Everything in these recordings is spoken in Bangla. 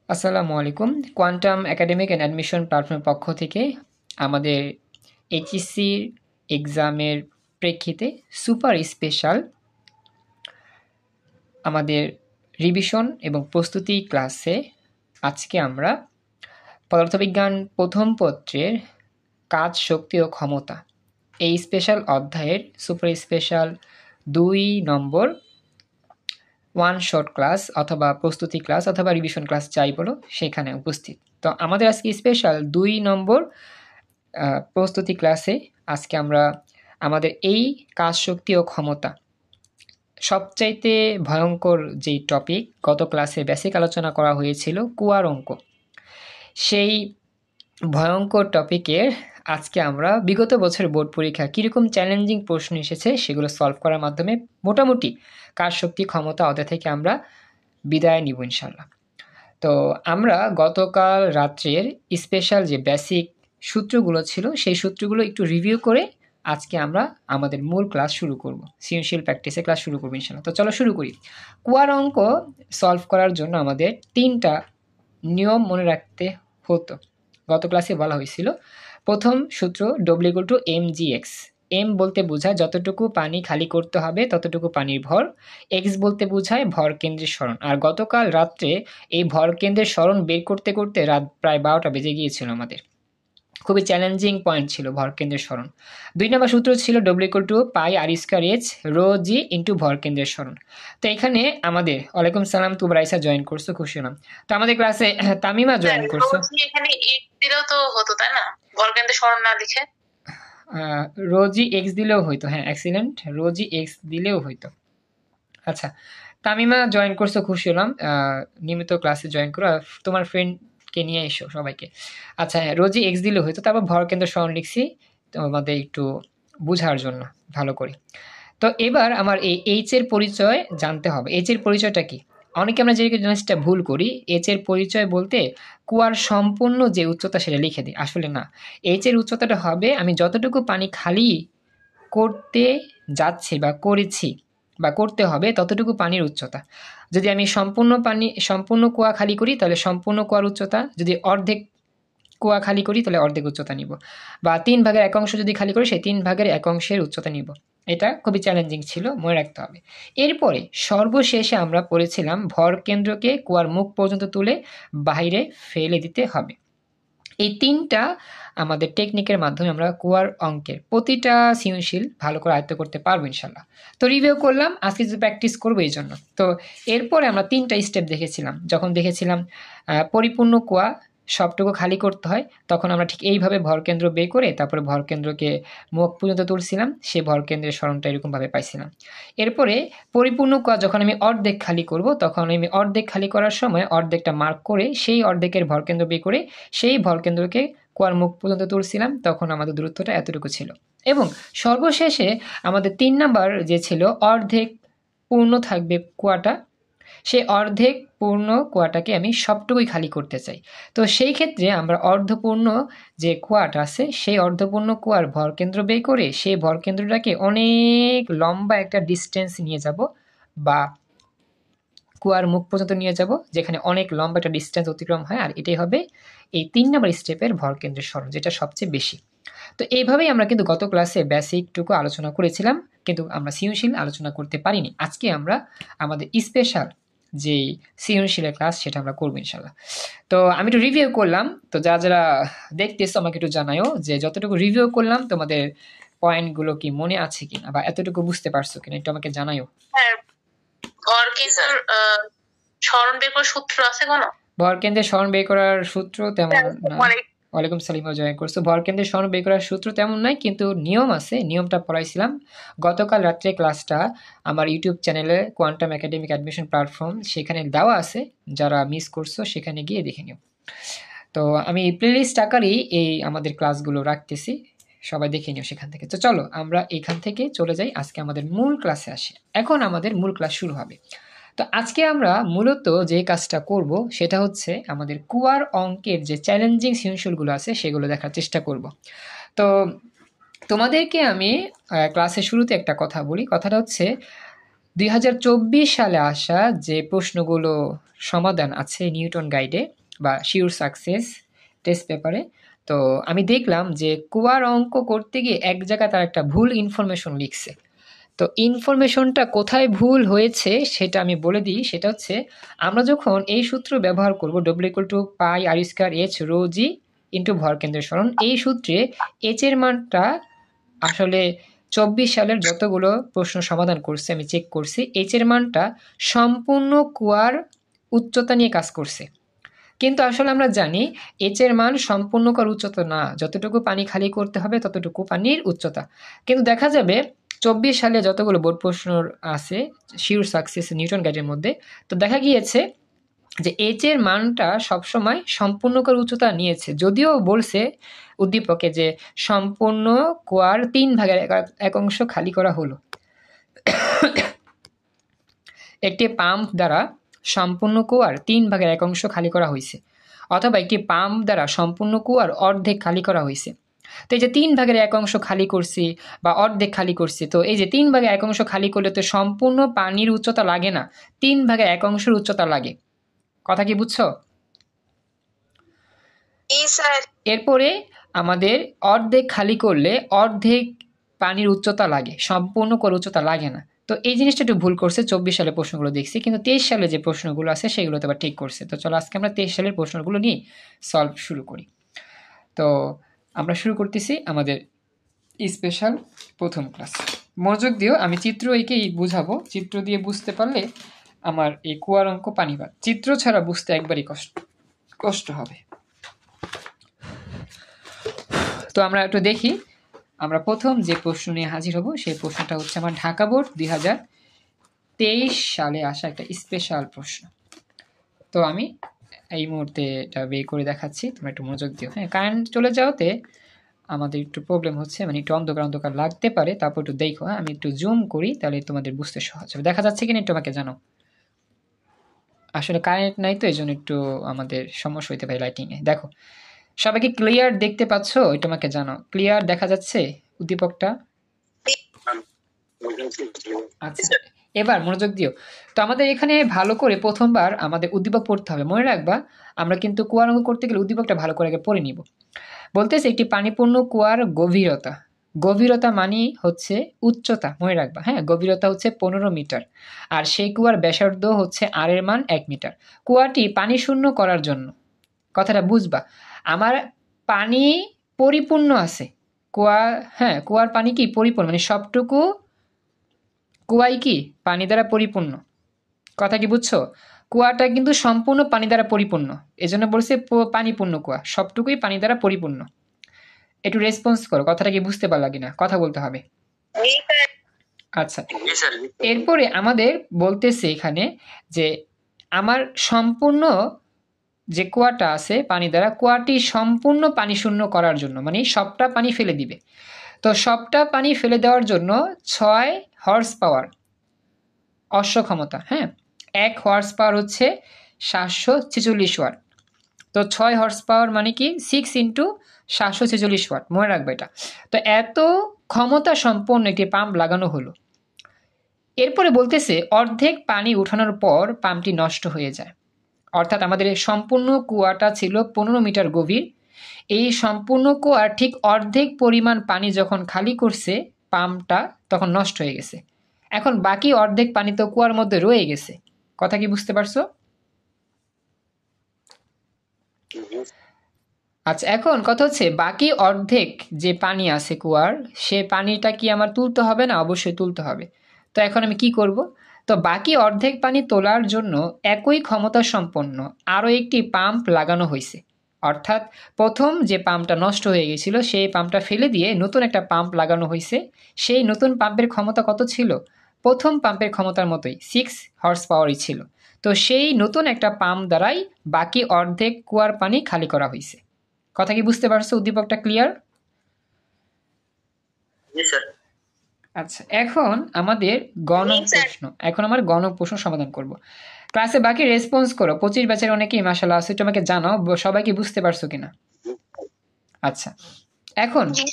আসসালামু আলাইকুম। কোয়ান্টাম একাডেমিক অ্যান্ড অ্যাডমিশন প্ল্যাটফর্মের পক্ষ থেকে আমাদের এইচএসসি এক্সামের প্রেক্ষিতে সুপার স্পেশাল আমাদের রিভিশন এবং প্রস্তুতি ক্লাসে আজকে আমরা পদার্থবিজ্ঞান প্রথম পত্রের কাজ, শক্তি ও ক্ষমতা এই স্পেশাল অধ্যায়ের সুপার স্পেশাল 2 নম্বর ওয়ান শর্ট ক্লাস অথবা প্রস্তুতি ক্লাস অথবা রিভিশন ক্লাস যাই বলো সেখানে উপস্থিত। তো আমাদের আজকে স্পেশাল 2 নম্বর প্রস্তুতি ক্লাসে আজকে আমরা আমাদের এই কাজ, শক্তি ও ক্ষমতা সবচাইতে ভয়ঙ্কর যেই টপিক গত ক্লাসে বেসিক আলোচনা করা হয়েছিল কুয়ার অঙ্ক, সেই ভয়ঙ্কর টপিকের আজকে আমরা বিগত বছর বোর্ড পরীক্ষা কীরকম চ্যালেঞ্জিং প্রশ্ন এসেছে সেগুলো সলভ করার মাধ্যমে মোটামুটি কাজ, শক্তি, ক্ষমতা অধ্যায় থেকে আমরা বিদায় নিব ইনশাল্লাহ। তো আমরা গতকাল রাত্রের স্পেশাল যে বেসিক সূত্রগুলো ছিল সেই সূত্রগুলো একটু রিভিউ করে আজকে আমরা আমাদের মূল ক্লাস শুরু করব, সৃজনশীল প্র্যাকটিসে ক্লাস শুরু করবো ইনশাল্লাহ। তো চলো শুরু করি। কুয়ার অঙ্ক সলভ করার জন্য আমাদের 3টা নিয়ম মনে রাখতে হতো। গত ক্লাসে বলা হয়েছিল প্রথম সূত্র W=mgx। এম বলতে বোঝায় যতটুকু পানি খালি করতে হবে ততটুকু পানির ভর, এক্স বলতে বোঝায় ভর কেন্দ্রের সরণ। আর গতকাল রাত্রে এই ভর কেন্দ্রের সরণ বের করতে করতে রাত প্রায় 12টা বেজে গিয়েছিল আমাদের। খুবই চ্যালেঞ্জিং পয়েন্ট ছিল ভর কেন্দ্রের সরণ। 2 নম্বর সূত্র ছিল W=πr²h ρg ইন্টু ভর কেন্দ্রের সরণ। তো এখানে আমাদের ওয়ালাইকুম সালাম, তুমি রাইসা জয়েন করছো, খুশি হলাম। তো আমাদের ক্লাসে তামিমা জয়েন করছো। এখানে এক্স দিলেও তো হতো তাই না, ভর কেন্দ্রের সরণ না লিখে রোজি এক্স দিলেও হইতো। হ্যাঁ, এক্সিলেন্ট, রোজি এক্স দিলেও হইতো। আচ্ছা, তামিমা জয়েন করছো, খুশি হলাম। নিয়মিত ক্লাসে জয়েন করো, তোমার ফ্রেন্ডকে নিয়ে এসো সবাইকে। আচ্ছা হ্যাঁ, রোজি এক্স দিলেও হইতো। তারপর ভর কেন্দ্র সরণ লিখছি তোমাদের একটু বোঝার জন্য ভালো করে। তো এবার আমার এই এইচ এর পরিচয় জানতে হবে। এইচ এর পরিচয়টা কি? অনেকে আমরা যে জিনিসটা ভুল করি, এইচ এর পরিচয় বলতে কুয়ার সম্পূর্ণ যে উচ্চতা সেটা লিখে দিই। আসলে না, এইচ এর উচ্চতাটা হবে আমি যতটুকু পানি খালি করতে যাচ্ছি বা করেছি বা করতে হবে ততটুকু পানির উচ্চতা। যদি আমি সম্পূর্ণ কুয়া খালি করি তাহলে সম্পূর্ণ কুয়ার উচ্চতা, যদি অর্ধেক কুয়া খালি করি তাহলে অর্ধেক উচ্চতা নিব, বা 3 ভাগের 1 অংশ যদি খালি করি সেই 3 ভাগের 1 অংশের উচ্চতা নিব। এটা খুবই চ্যালেঞ্জিং ছিল, মনে রাখতে হবে। এরপরে সর্বশেষে আমরা পড়েছিলাম ভর কেন্দ্রকে কুয়ার মুখ পর্যন্ত তুলে বাইরে ফেলে দিতে হবে। এই 3টা আমাদের টেকনিকের মাধ্যমে আমরা কুয়ার অঙ্কের প্রতিটা সৃজনশীল ভালো করে আয়ত্ত করতে পারবো ইনশাল্লাহ। তো রিভিউ করলাম, আজকে যদি প্র্যাকটিস করবো এই জন্য। তো এরপরে আমরা 3টা স্টেপ দেখেছিলাম। যখন দেখেছিলাম পরিপূর্ণ কুয়া সবটুকু খালি করতে হয়, তখন আমরা ঠিক এইভাবে ভরকেন্দ্র বের করে তারপরে ভরকেন্দ্রকে মুখ পর্যন্ত তুলছিলাম, সেই ভরকেন্দ্রের সরণটা এরকমভাবে পাইছিলাম। এরপরে পরিপূর্ণ কুয়া যখন আমি অর্ধেক খালি করব, তখন আমি অর্ধেক খালি করার সময় অর্ধেকটা মার্ক করে সেই অর্ধেকের ভরকেন্দ্র বের করে সেই ভরকেন্দ্রকে কুয়ার মুখ পর্যন্ত তুলছিলাম, তখন আমাদের দূরত্বটা এতটুকু ছিল। এবং সর্বশেষে আমাদের 3 নাম্বার যে ছিল অর্ধেক পূর্ণ থাকবে কুয়াটা, সেই অর্ধেক পূর্ণ কুয়াটাকে আমি সবটুকুই খালি করতে চাই। তো সেই ক্ষেত্রে আমরা অর্ধপূর্ণ যে কুয়াটা আছে সেই অর্ধপূর্ণ কুয়ার ভরকেন্দ্র বের করে সেই ভরকেন্দ্রটাকে অনেক লম্বা একটা ডিস্টেন্স নিয়ে যাব, বা কুয়ার মুখ পর্যন্ত নিয়ে যাব, যেখানে অনেক লম্বা একটা ডিস্টেন্স অতিক্রম হয়। আর এটাই হবে এই 3 নম্বর স্টেপের ভরকেন্দ্রের সরণ, যেটা সবচেয়ে বেশি। তো এইভাবেই আমরা কিন্তু গত ক্লাসে বেসিকটুকু আলোচনা করেছিলাম, কিন্তু আমরা সৃজনশীল আলোচনা করতে পারিনি। আজকে আমরা আমাদের স্পেশাল যে সৃজনশীলের ক্লাস সেটা আমরা করবো ইনশাল্লাহ। তো আমি একটু রিভিউ করলাম, তো যারা যারা দেখতেছো আমাকে একটু জানাও যে যতটুকু রিভিউ করলাম তোমাদের পয়েন্টগুলো কি মনে আছে কিনা, বা এতটুকু বুঝতে পারছো কিনা, একটু আমাকে জানাও। হ্যাঁ, ভরকেন্দ্রের সরণ বের করার সূত্র আছে কোনো? ভরকেন্দ্রের সরণ বের করার সূত্র তেমন না। ওয়ালাইকুম সালাম, জয়েন করছো। ভরকেন্দ্রের সরণ বের করার সূত্র তেমন নাই, কিন্তু নিয়ম আছে, নিয়মটা পড়াইছিলাম গতকাল রাত্রে। ক্লাসটা আমার ইউটিউব চ্যানেলে কোয়ান্টাম একাডেমিক অ্যাডমিশন প্ল্যাটফর্ম সেখানে দেওয়া আছে, যারা মিস করছো সেখানে গিয়ে দেখে নিও। তো আমি প্লেলিস্ট আকারেই এই আমাদের ক্লাসগুলো রাখতেছি, সবাই দেখে নিও সেখান থেকে। তো চলো আমরা এখান থেকে চলে যাই, আজকে আমাদের মূল ক্লাসে আসি। এখন আমাদের মূল ক্লাস শুরু হবে। তো আজকে আমরা মূলত যে কাজটা করব সেটা হচ্ছে আমাদের কুয়ার অঙ্কের যে চ্যালেঞ্জিং সৃজনশীলগুলো আছে সেগুলো দেখার চেষ্টা করব। তো তোমাদেরকে আমি ক্লাসের শুরুতে একটা কথা বলি, কথাটা হচ্ছে 2024 সালে আসা যে প্রশ্নগুলো সমাধান আছে নিউটন গাইডে বা শিওর সাকসেস টেস্ট পেপারে, তো আমি দেখলাম যে কুয়ার অঙ্ক করতে গিয়ে এক জায়গায় তার একটা ভুল ইনফরমেশন লিখছে। তো ইনফরমেশনটা কোথায় ভুল হয়েছে সেটা আমি বলে দিই। সেটা হচ্ছে, আমরা যখন এই সূত্র ব্যবহার করব W=πr² ρg ইন্টু ভরকেন্দ্রের সরণ, এই সূত্রে h এর মানটা আসলে 24 সালের যতগুলো প্রশ্ন সমাধান করছে আমি চেক করছি, h এর মানটা সম্পূর্ণ কুয়ার উচ্চতা নিয়ে কাজ করছে। কিন্তু আসলে আমরা জানি h এর মান সম্পূর্ণ কুয়ার উচ্চতা না, যতটুকু পানি খালি করতে হবে ততটুকু পানির উচ্চতা। কিন্তু দেখা যাবে 24 সালে যতগুলো বোর্ড প্রশ্ন আছে শিওর সাকসেস নিউটন গাইডের মধ্যে, তো দেখা গিয়েছে যে h এর মানটা সবসময় সম্পূর্ণ কুয়ার উচ্চতা নিয়েছে। যদিও বলছে উদ্দীপকে যে সম্পূর্ণ কুয়ার 1/3 অংশ খালি করা হলো। একটি পাম্প দ্বারা সম্পূর্ণ কুয়ার 1/3 অংশ খালি করা হয়েছে, অথবা একটি পাম্প দ্বারা সম্পূর্ণ কুয়ার অর্ধেক খালি করা হয়েছে। তো এই যে 1/3 অংশ খালি করছি বা অর্ধেক খালি করছি, তো এই যে 1/3 অংশ খালি করলে তো সম্পূর্ণ পানির উচ্চতা লাগে না, 1/3 অংশের উচ্চতা লাগে। কথা কি বুঝছো? এরপরে আমাদের অর্ধেক খালি করলে অর্ধেক পানির উচ্চতা লাগে, সম্পূর্ণ কুয়ার উচ্চতা লাগে না। তো এই জিনিসটা একটু ভুল করছে 24 সালের প্রশ্নগুলো দেখছি, কিন্তু 23 সালে যে প্রশ্নগুলো আছে সেগুলো তো আবার ঠিক করছে। তো চলো আজকে আমরা 23 সালের প্রশ্নগুলো নিয়ে সলভ শুরু করি। তো আমরা শুরু করতেছি আমাদের স্পেশাল প্রথম ক্লাস। মনোযোগ দিও, আমি চিত্র এঁকেই বুঝাবো, চিত্র দিয়ে বুঝতে পারলে আমার এই কুয়ার অঙ্ক পানিবাদ, চিত্র ছাড়া বুঝতে একবারই কষ্ট হবে। তো আমরা একটু দেখি, আমরা প্রথম যে প্রশ্ন নিয়ে হাজির হব সেই প্রশ্নটা হচ্ছে আমার ঢাকা বোর্ড 2023 সালে আসা একটা স্পেশাল প্রশ্ন। তো আমি এই মুহূর্তে এটা বের করে দেখাচ্ছি, তোমরা একটু মনোযোগ দিও। হ্যাঁ, কারেন্ট চলে যাওয়াতে আমাদের একটু প্রবলেম হচ্ছে, মানে একটু অন্ধকার অন্ধকার লাগতে পারে, তারপর একটু দেখো। হ্যাঁ, আমি একটু জুম করি, তাহলে তোমাদের বুঝতে সহজ হবে। দেখা যাচ্ছে কিনা একটু আমাকে জানো। আসলে কারেন্ট নাই তো এই জন্য একটু আমাদের সমস্যা হইতে পারে লাইটিংয়ে। দেখো সবাইকে ক্লিয়ার দেখতে পাচ্ছ? এটা আমাকে জানো, ক্লিয়ার দেখা যাচ্ছে উদ্দীপকটা? আচ্ছা, এবার মনোযোগ দিও। তো আমাদের এখানে ভালো করে প্রথমবার আমাদের উদ্দীপক পড়তে হবে। মনে রাখবা আমরা কিন্তু কুয়ার অঙ্ক করতে গেলে উদ্দীপকটা ভালো করে আগে পড়ে নিব। বলতেছে একটি পানিপূর্ণ কুয়ার গভীরতা, গভীরতা মানে হচ্ছে উচ্চতা, মনে রাখবা। হ্যাঁ, গভীরতা হচ্ছে 15 মিটার, আর সেই কুয়ার ব্যাসার্ধ হচ্ছে আর এর মান 1 মিটার। কুয়াটি পানি শূন্য করার জন্য, কথাটা বুঝবা, আমার পানি পরিপূর্ণ আছে কুয়া। হ্যাঁ, কুয়ার পানি কি পরিপূর্ণ, মানে সবটুকু কুয়াই কি পানি দ্বারা পরিপূর্ণ। কথা কি বুঝছো? কুয়াটা কিন্তু সম্পূর্ণ পানি দ্বারা পরিপূর্ণ, এজন্য বলছে পানিপূর্ণ কুয়া, সবটুকুই পানি দ্বারা পরিপূর্ণ। একটু রেসপন্স করো, কথাটা কি বুঝতে পারলা কিনা, কথা বলতে হবে। আচ্ছা, এরপরে আমাদের বলতেছে এখানে যে আমার সম্পূর্ণ যে কুয়াটা আছে পানি দ্বারা, কুয়াটি সম্পূর্ণ পানি শূন্য করার জন্য, মানে সবটা পানি ফেলে দিবে। তো সবটা পানি ফেলে দেওয়ার জন্য 6 হর্স পাওয়ার অশ্ব ক্ষমতা। হ্যাঁ, 1 হর্স পাওয়ার হচ্ছে 746 ওয়াট। তো 6 হর্স পাওয়ার মানে কি 6 ইন্টু 746 ওয়াট, মনে রাখবে এটা। তো এত ক্ষমতা সম্পন্ন একটি পাম্প লাগানো হলো। এরপরে বলতেছে অর্ধেক পানি উঠানোর পর পাম্পটি নষ্ট হয়ে যায়। অর্থাৎ আমাদের সম্পূর্ণ কুয়াটা ছিল 15 মিটার গভীর, এই সম্পূর্ণ কুয়ার ঠিক অর্ধেক পরিমাণ পানি যখন খালি করছে পাম্পটা, তখন নষ্ট হয়ে গেছে। এখন বাকি অর্ধেক পানি তো কুয়ার মধ্যে রয়ে গেছে। কথা কি বুঝতে পারছো? আচ্ছা, এখন কথা হচ্ছে বাকি অর্ধেক যে পানি আছে কুয়ার, সে পানিটা কি আমার তুলতে হবে না? অবশ্যই তুলতে হবে। তো এখন আমি কি করব? তো বাকি অর্ধেক পানি তোলার জন্য একই ক্ষমতা সম্পন্ন আরও একটি পাম্প লাগানো হয়েছে। অর্থাৎ প্রথম যে পাম্পটা নষ্ট হয়ে গেছিল সেই পাম্পটা ফেলে দিয়ে নতুন একটা পাম্প লাগানো হয়েছে। সেই নতুন পাম্পের ক্ষমতা কত ছিল? প্রথম পাম্পের ক্ষমতার মতোই 6 হর্স পাওয়ারই ছিল। তো সেই নতুন একটা পাম্প দ্বারাই বাকি অর্ধেক কুয়ার পানি খালি করা হয়েছে। কথা কি বুঝতে পারছো? উদ্দীপকটা ক্লিয়ার? আচ্ছা, এখন আমাদের গণ প্রশ্ন সমাধান করব। ক্লাসে বাকি রেসপন্স করো, 25 ব্যাচের অনেকেই মাশাআল্লাহ আছে, তোমাকে জানাও সবাই কি বুঝতে পারছো কিনা। আচ্ছা, এখন জি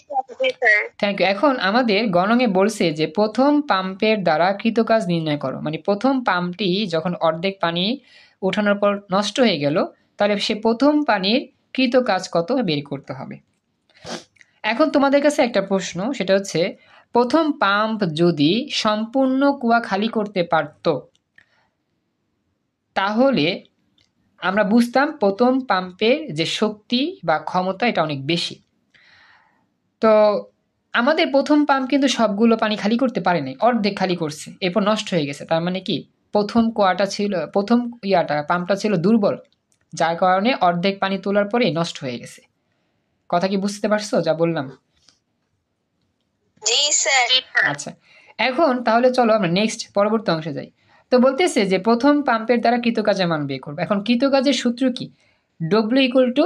স্যার। Thank you. এখন আমাদের গণঙে বলছে যে প্রথম পাম্পের দ্বারা কৃত কাজ নির্ণয় করো, মানে প্রথম পাম্পটি যখন অর্ধেক পানি ওঠানোর পর নষ্ট হয়ে গেল, তাহলে সে প্রথম পানির কৃত কাজ কত বের করতে হবে। এখন তোমাদের কাছে একটা প্রশ্ন, সেটা হচ্ছে প্রথম পাম্প যদি সম্পূর্ণ কুয়া খালি করতে পারত, তাহলে আমরা বুঝতাম প্রথম পাম্পের যে শক্তি বা ক্ষমতা এটা অনেক বেশি। তো আমাদের প্রথম পাম্প কিন্তু সবগুলো পানি খালি করতে পারে নাই, অর্ধেক খালি করছে, এরপর নষ্ট হয়ে গেছে। তার মানে কি প্রথম পাম্পটা ছিল দুর্বল, যার কারণে অর্ধেক পানি তোলার পরে নষ্ট হয়ে গেছে। কথা কি বুঝতে পারছো যা বললাম? জি স্যার। আচ্ছা, এখন তাহলে চলো আমরা নেক্সট পরবর্তী অংশে যাই। তো বলতেছে যে প্রথম পাম্পের দ্বারা কৃতকাজের মান বের করবো। এখন কৃতকাজের সূত্র কি? W equal to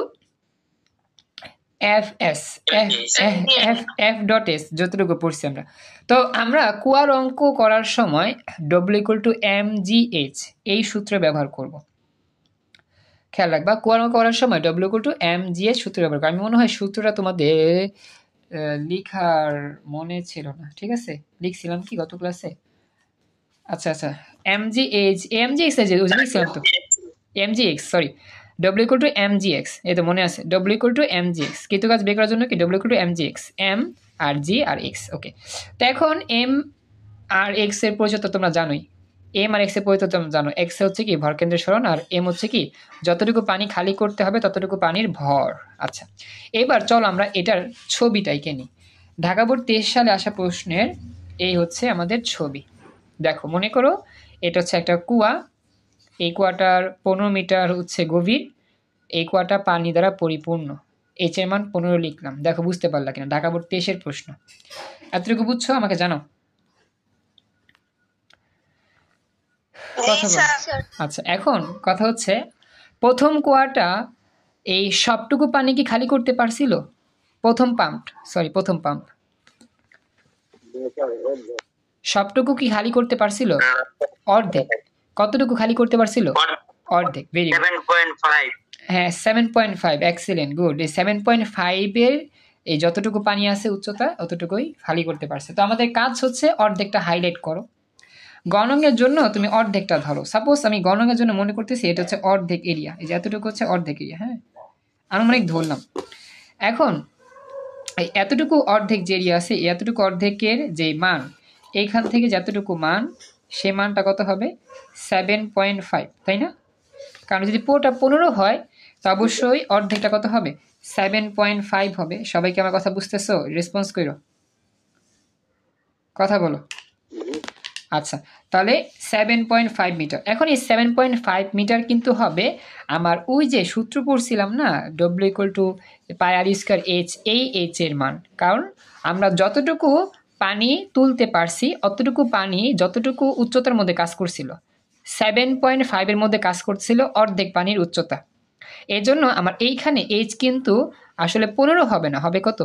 F dot S, যতটুকু পড়ছি আমরা। তো আমরা কুয়ার অঙ্ক করার সময় W equal to M G H এই সূত্র ব্যবহার করব। খেয়াল রাখবা, কুয়ার অঙ্ক করার সময় W equal to M G H সূত্র ব্যবহার করবো। আমি মনে হয় সূত্রটা তোমাদের লিখার মনে ছিল না, ঠিক আছে? লিখছিলাম কি গত ক্লাসে? আচ্ছা আচ্ছা, এমজিএক্স লিখছিলাম তো, MGX sorry, W equal to MGX, এই তো মনে আছে, ডব্লিউ ইকুয়াল টু এমজিএক্স। কিন্তু কাজ বের করার জন্য কি W equal to M G X, M আর জি আর এক্স। ওকে, তো এখন এম আর এক্স এর পরিচয় তো তোমরা জানোই, এম আর এক্স এর পরিচয় তোমরা জানো। এক্স হচ্ছে কি ভরকেন্দ্রের সরণ, আর এম হচ্ছে কি যতটুকু পানি খালি করতে হবে ততটুকু পানির ভর। আচ্ছা, এবার চলো আমরা এটার ছবিটাই নিই। ঢাকা বোর্ড 23 সালে আসা প্রশ্নের এই হচ্ছে আমাদের ছবি। দেখো, মনে করো এটা হচ্ছে একটা কুয়া, এই কুয়াটার 15 মিটার হচ্ছে গভীর, এই কুয়াটা পানি দ্বারা পরিপূর্ণ, এইচ এর মান 15 লিখলাম। দেখো বুঝতে পারলা কিনা, ঢাকা বোর্ড 23 এর প্রশ্ন। এতটুকু বুঝছো? আমাকে জানাও। কথা বল। আচ্ছা, এখন কথা হচ্ছে প্রথম কুয়াটা এই সবটুকু পানি কি খালি করতে পারছিল? প্রথম পাম্প সবটুকু কি খালি করতে পারছিল? অর্ধেক। কতটুকু খালি করতে পারছিল? অর্ধেক। Very good. 7.5। হ্যাঁ, 7.5, এক্সিলেন্ট, গুড। এই 7.5 এর এই যতটুকু পানি আছে উচ্চতা অতটুকুই খালি করতে পারছে। তো আমাদের কাজ হচ্ছে অর্ধেকটা হাইলাইট করো। গণনের জন্য তুমি অর্ধেকটা ধরো। সাপোজ আমি গণনের জন্য মনে করতেছি এটা হচ্ছে অর্ধেক এরিয়া, এই যে এতটুকু হচ্ছে অর্ধেক এরিয়া। হ্যাঁ, আনুমানিক ধরলাম। এখন এই এতটুকু অর্ধেক যে এরিয়া আছে, এতটুকু অর্ধেকের যে মান, এইখান থেকে যতটুকু মান, সে মানটা কত হবে? 7.5, তাই না? কারণ যদি পুরোটা 15 হয় তো অবশ্যই অর্ধেকটা কত হবে? 7.5 হবে। সবাইকে আমার কথা বুঝতেছো? রেসপন্স করো, কথা বলো। আচ্ছা, তাহলে 7.5 মিটার। এখন এই 7.5 মিটার কিন্তু হবে আমার ওই যে সূত্র পড়ছিলাম না, W equal to pi R square H, এই এইচ এর মান। কারণ আমরা যতটুকু পানি তুলতে পারছি অতটুকু পানি যতটুকু উচ্চতার মধ্যে কাজ করছিল, 7.5 এর মধ্যে কাজ করছিল অর্ধেক পানির উচ্চতা। এই জন্য আমার এইখানে এইচ কিন্তু আসলে 15 হবে না, হবে কত?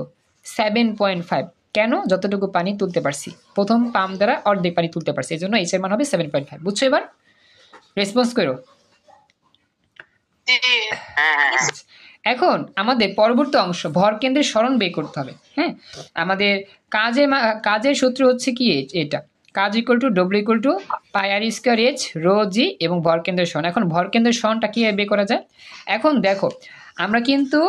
7.5। কেন? যতটুকু পানি তুলতে পারছি, প্রথম পাম্প দ্বারা অর্ধেক পানি তুলতে পারছি, এই জন্য এইচ এর মান হবে 7.5। বুঝছো? এবার রেসপন্স করো। এখন আমাদের পরবর্তী অংশ ভরকেন্দ্রের সরণ বের করতে হবে। হ্যাঁ, আমাদের কাজের সূত্র হচ্ছে কি এটা, কাজ equal to W equal to pi R square H rho G এবং ভরকেন্দ্রের সরণ। এখন ভরকেন্দ্রের সরণটা কিভাবে বের করা যায়? এখন দেখো, আমরা কিন্তু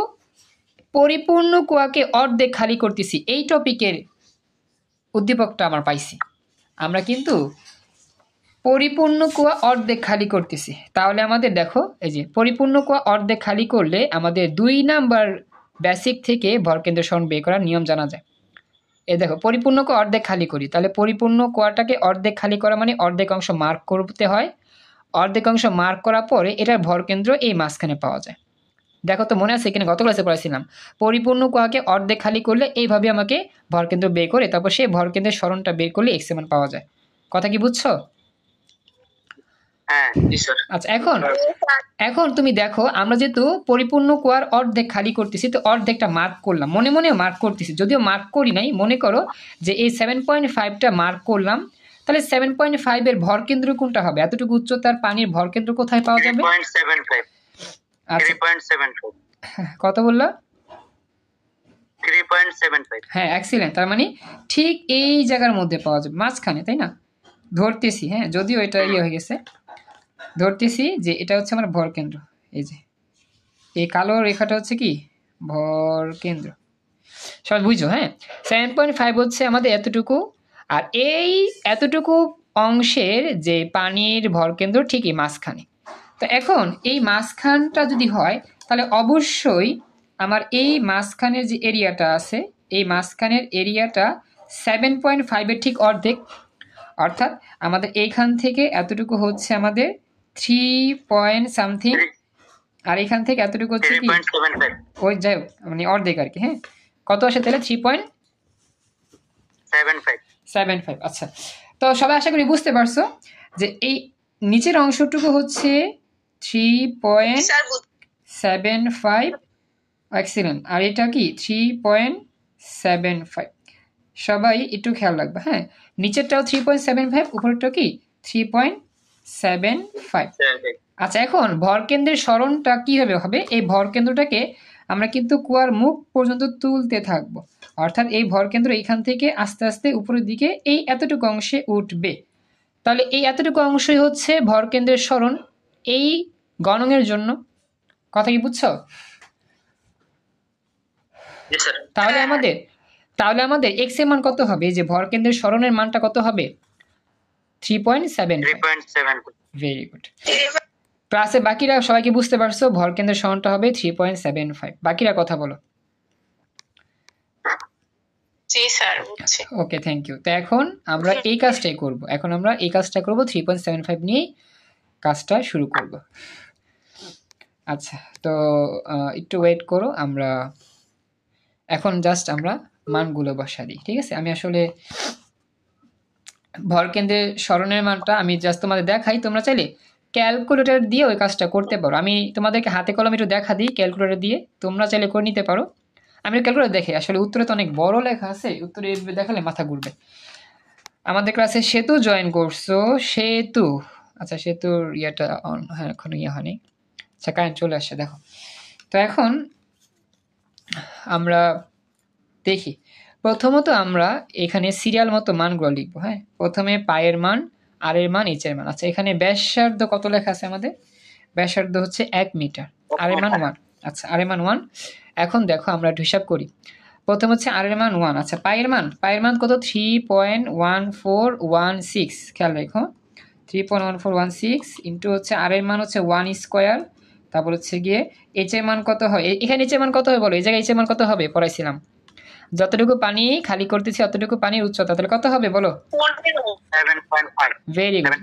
পরিপূর্ণ কুয়াকে অর্ধেক খালি করতেছি, এই টপিকের উদ্দীপকটা আমরা পাইছি। আমরা কিন্তু পরিপূর্ণ কুয়া অর্ধেক খালি করতেছি। তাহলে আমাদের দেখো, এই যে পরিপূর্ণ কুয়া অর্ধেক খালি করলে আমাদের 2 নাম্বার বেসিক থেকে ভরকেন্দ্রের সরণ বের করার নিয়ম জানা যায়। এই দেখো, পরিপূর্ণ কুয়া অর্ধেক খালি করি, তাহলে পরিপূর্ণ কুয়াটাকে অর্ধেক খালি করা মানে অর্ধেক অংশ মার্ক করতে হয়। অর্ধেক অংশ মার্ক করার পরে এটার ভরকেন্দ্র এই মাঝখানে পাওয়া যায়। দেখো তো মনে আছে, এখানে গত ক্লাসে পড়াইছিলাম পরিপূর্ণ কুয়াকে অর্ধেক খালি করলে এইভাবে আমাকে ভরকেন্দ্র বের করে তারপর সেই ভরকেন্দ্রের সরণটা বের করলে এক্স এর মান পাওয়া যায়। কথা কি বুঝছো? আচ্ছা, এখন তুমি দেখো, আমরা যেহেতু পরিপূর্ণ কুয়ার অর্ধেক খালি করতেছি, তো অর্ধেকটা মার্ক করলাম, মনে মনে মার্ক করতেছি, যদিও মার্ক করি নাই। মনে করো যে এই 7.5টা মার্ক করলাম, তাহলে 7.5 এর ভরকেন্দ্র কোনটা হবে? এতটুকু উচ্চতার পানির ভরকেন্দ্র কোথায় পাওয়া যাবে? 3.75। আচ্ছা, কত বললা? 3.75। 3.75 হ্যাঁ এক্সিলেন্ট, তার মানে ঠিক এই জায়গার মধ্যে পাওয়া যাবে, মাঝখানে, তাই না? ধরতেছি, হ্যাঁ যদিও এটা হয়ে গেছে, ধরতেছি যে এটা হচ্ছে আমার ভর কেন্দ্র। এই যে এই কালো রেখাটা হচ্ছে কি ভর কেন্দ্র, সবাই বুঝছো? হ্যাঁ 7.5 হচ্ছে আমাদের এতটুকু, আর এই এতটুকু অংশের যে পানির ভর কেন্দ্র ঠিকই মাঝখানে। তো এখন এই মাঝখানটা যদি হয় তাহলে অবশ্যই আমার এই মাঝখানের যে এরিয়াটা আছে, এই মাঝখানের এরিয়াটা 7.5-এর ঠিক অর্ধেক, অর্থাৎ আমাদের এইখান থেকে এতটুকু হচ্ছে আমাদের 3 সামথিং, আর এখান থেকে এতটুকু হচ্ছে কি 3.75 ওই যাই হোক মানে অর্ধেক আর কি। হ্যাঁ কত আসে তাহলে 3.75। আচ্ছা, তো সবাই আশা করি বুঝতে পারছো যে এই নিচের অংশটুকু হচ্ছে 3.75, এক্সিলেন্ট, আর এটা কি 3.75। সবাই একটু খেয়াল রাখবে, হ্যাঁ নিচেরটাও 3.75, উপরেরটা কি 3.75। আচ্ছা, এখন ভরকেন্দ্রের সরণটা কিভাবে হবে? এই ভরকেন্দ্রটাকে আমরা কিন্তু কুয়ার মুখ পর্যন্ত তুলতে থাকবো, অর্থাৎ এই ভরকেন্দ্র এইখান থেকে আস্তে আস্তে উপরের দিকে এই এতটুকু অংশে উঠবে। তাহলে এই এতটুকু অংশই হচ্ছে ভরকেন্দ্রের সরণ এই গণনের জন্য। কথা কি বুঝছো? তাহলে আমাদের x এর মান কত হবে? এই যে ভরকেন্দ্রের সরণের মানটা কত হবে? 3.7। Very good. ক্লাসে বাকিরা সবাই কি বুঝতে পারছো? ভরকেন্দ্রের সরণটা হবে 3.75। বাকিরা কথা বলো। জি স্যার বুঝছি। ওকে, থ্যাংক ইউ। তো এখন আমরা এই কাজটাই করব, 3.75 নিয়ে কাজটা শুরু করব। আচ্ছা, তো একটু ওয়েট করো, আমরা এখন জাস্ট আমরা মানগুলো বসা দিই, ঠিক আছে? আমি আসলে ভরকেন্দ্রের সরণের মানটা আমি জাস্ট তোমাদের দেখাই, তোমরা চাইলে ক্যালকুলেটর দিয়ে ওই কাজটা করতে পারো। আমি তোমাদেরকে হাতে কলমে একটু দেখা দিই, ক্যালকুলেটর দিয়ে তোমরা চাইলে করে নিতে পারো। আমি ক্যালকুলেটর দেখে, আসলে উত্তরে তো অনেক বড় লেখা আছে, উত্তরে দেখালে মাথা ঘুরবে। আমাদের ক্লাসে সেতু জয়েন করছো, সেতু, আচ্ছা সেতুর ইয়েটা হ্যাঁ এখন হয়নি, আচ্ছা কারেন্ট চলে আসছে দেখো। তো এখন আমরা দেখি, প্রথমত আমরা এখানে সিরিয়াল মতো মানগুলো লিখবো। হ্যাঁ প্রথমে পায়ের মান, আর এর মান, এইচের মান। আচ্ছা এখানে ব্যাসার্ধ কত লেখা আছে আমাদের? ব্যাসার্ধ হচ্ছে 1 মিটার, আর এর মান 1। আচ্ছা আর এর মান 1। এখন দেখো আমরা একটু হিসাব করি। প্রথম হচ্ছে আর এর মান 1। আচ্ছা পায়ের মান কত? 3.1416। খেয়াল রেখো 3.1416 ইন্টু হচ্ছে আর এর মান হচ্ছে 1 স্কোয়ার, তারপর হচ্ছে গিয়ে এইচ এর মান কত হয়? এখানে এইচ এর মান কত হয় বলো? এই জায়গায় এইচ এর মান কত হবে পড়াইছিলাম, যতটুকু পানি খালি করতেছি অতটুকু পানির উচ্চতা, তাহলে কত হবে বলো? 7.5। Very good,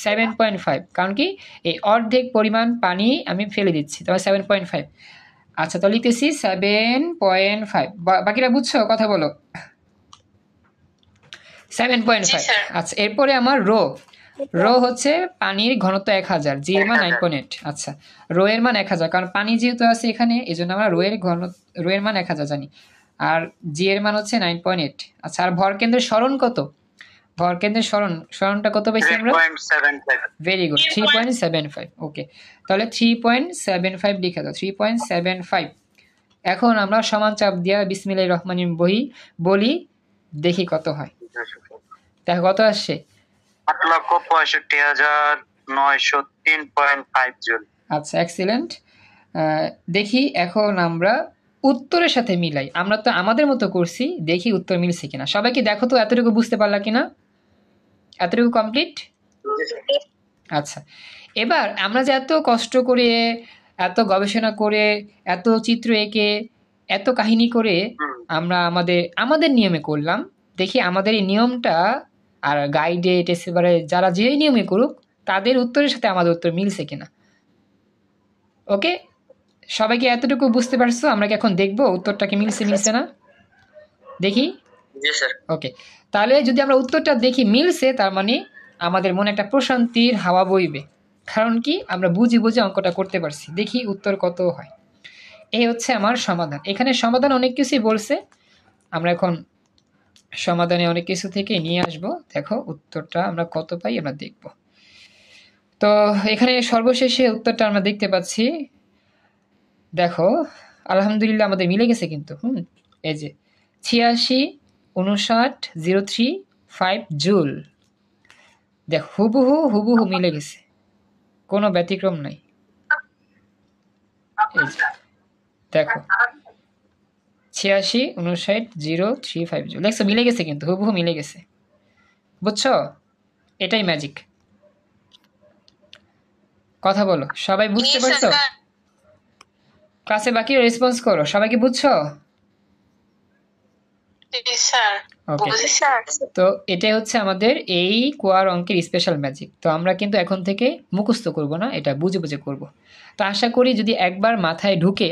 7.5। কারণ কি এই অর্ধেক পরিমাণ পানি আমি ফেলে দিচ্ছি, তাহলে 7.5। আচ্ছা তো লিখতেছি 7.5। বাকিরা বুঝছো? কথা বলো। 7.5। আচ্ছা এরপরে আমার রো হচ্ছে পানির ঘনত্ব 1000, জি এর মান 9.8। আচ্ছা রো এর মান 1000, কারণ পানি যেহেতু আছে এখানে এই জন্য আমরা রো এর মান 1000 জানি, আর জি এর মান হচ্ছে 9.8। আচ্ছা আর ভরকেন্দ্রের সরণ কত? ভরকেন্দ্রের সরণটা কত পাইছি আমরা? Very good, 3.75। ওকে, তাহলে 3.75 লিখে দাও, 3.75। এখন আমরা সমান চাপ দিয়া বিসমিল্লাহির রহমানির বলি, দেখি কত হয়। দেখো কত আসছে? 8,65,903.5 জুল। আচ্ছা এক্সিলেন্ট। দেখি এখন আমরা উত্তরের সাথে মিলাই। আমরা তো আমাদের মতো করছি, দেখি উত্তর মিলছে কিনা। সবাইকে দেখো তো এতটুকু বুঝতে পারলা কিনা? এতটুকু কমপ্লিট? আচ্ছা এবার আমরা যে এত কষ্ট করে, এত গবেষণা করে, এত চিত্র এঁকে, এত কাহিনী করে আমরা আমাদের নিয়মে করলাম, দেখি আমাদের এই নিয়মটা আর গাইডে টেস্টপেপারে যারা যে নিয়মে করুক তাদের উত্তরের সাথে আমাদের উত্তর মিলছে কিনা। ওকে, সবাইকে এতটুকু বুঝতে পারছো? আমরা কি এখন দেখবো উত্তরটা কি মিলছে না? দেখি। ওকে, তাহলে যদি আমরা উত্তরটা দেখি মিলছে, তার মানে আমাদের মনে একটা প্রশান্তির হাওয়া বইবে। কারণ কি আমরা বুঝে অঙ্কটা করতে পারছি। দেখি উত্তর কত হয়। এই হচ্ছে আমার সমাধান। এখানে সমাধান অনেক কিছুই বলছে, আমরা এখন সমাধানে অনেক কিছু থেকে নিয়ে আসব। দেখো উত্তরটা আমরা কত পাই আমরা দেখব। তো এখানে সর্বশেষে উত্তরটা আমরা দেখতে পাচ্ছি, দেখো আলহামদুলিল্লাহ আমাদের মিলে গেছে কিন্তু। এই যে 8659.035 জুল। দেখ হুবহু মিলে গেছে, কোনো ব্যতিক্রম নাই। এই যে দেখো 8659.035 জুল, দেখছো মিলে গেছে, কিন্তু হুবহু মিলে গেছে, বুঝছো? এটাই ম্যাজিক। কথা বলো, সবাই বুঝতে পারছো? ক্লাসে বাকি রেসপন্স করো, সবাই কি বুঝছো? ওকে, তো এটাই হচ্ছে আমাদের এই কোয়ার অঙ্কের স্পেশাল ম্যাজিক। তো আমরা কিন্তু এখন থেকে মুখস্থ করব না, এটা বুঝে বুঝে করব। তো আশা করি যদি একবার মাথায় ঢুকে,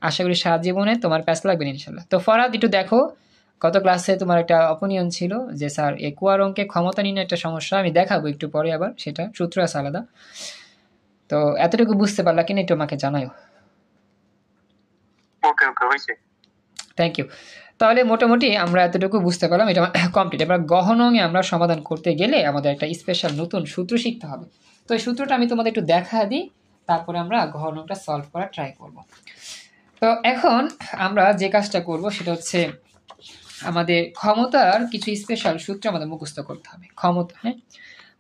আশা করি সারা জীবনে তোমার প্যাস লাগবে না ইনশাল্লাহ। তো ফরহাদ একটু দেখো, গত ক্লাসে তোমার একটা অপিনিয়ন ছিল যে স্যার এই কোয়ার অঙ্কে ক্ষমতা নিয়ে একটা সমস্যা, আমি দেখাবো একটু পরে, আবার সেটা সূত্র আছে আলাদা। তো এতটুকু বুঝতে পারলা কিনা একটু আমাকে জানাও। ওকে ওকে হইছে, থ্যাংক ইউ। তাহলে মোটামুটি আমরা এতটুকু বুঝতে পারলাম, এটা কমপ্লিট। এবার গহন অঙ্গে আমরা সমাধান করতে গেলে আমাদের একটা স্পেশাল নতুন সূত্র শিখতে হবে। তো এই সূত্রটা আমি তোমাদের একটু দেখা দিই, তারপরে আমরা গহন অঙ্কটা সলভ করার ট্রাই করব। তো এখন আমরা যে কাজটা করব সেটা হচ্ছে আমাদের ক্ষমতার কিছু স্পেশাল সূত্র আমাদের মুখস্থ করতে হবে। ক্ষমতা, হ্যাঁ,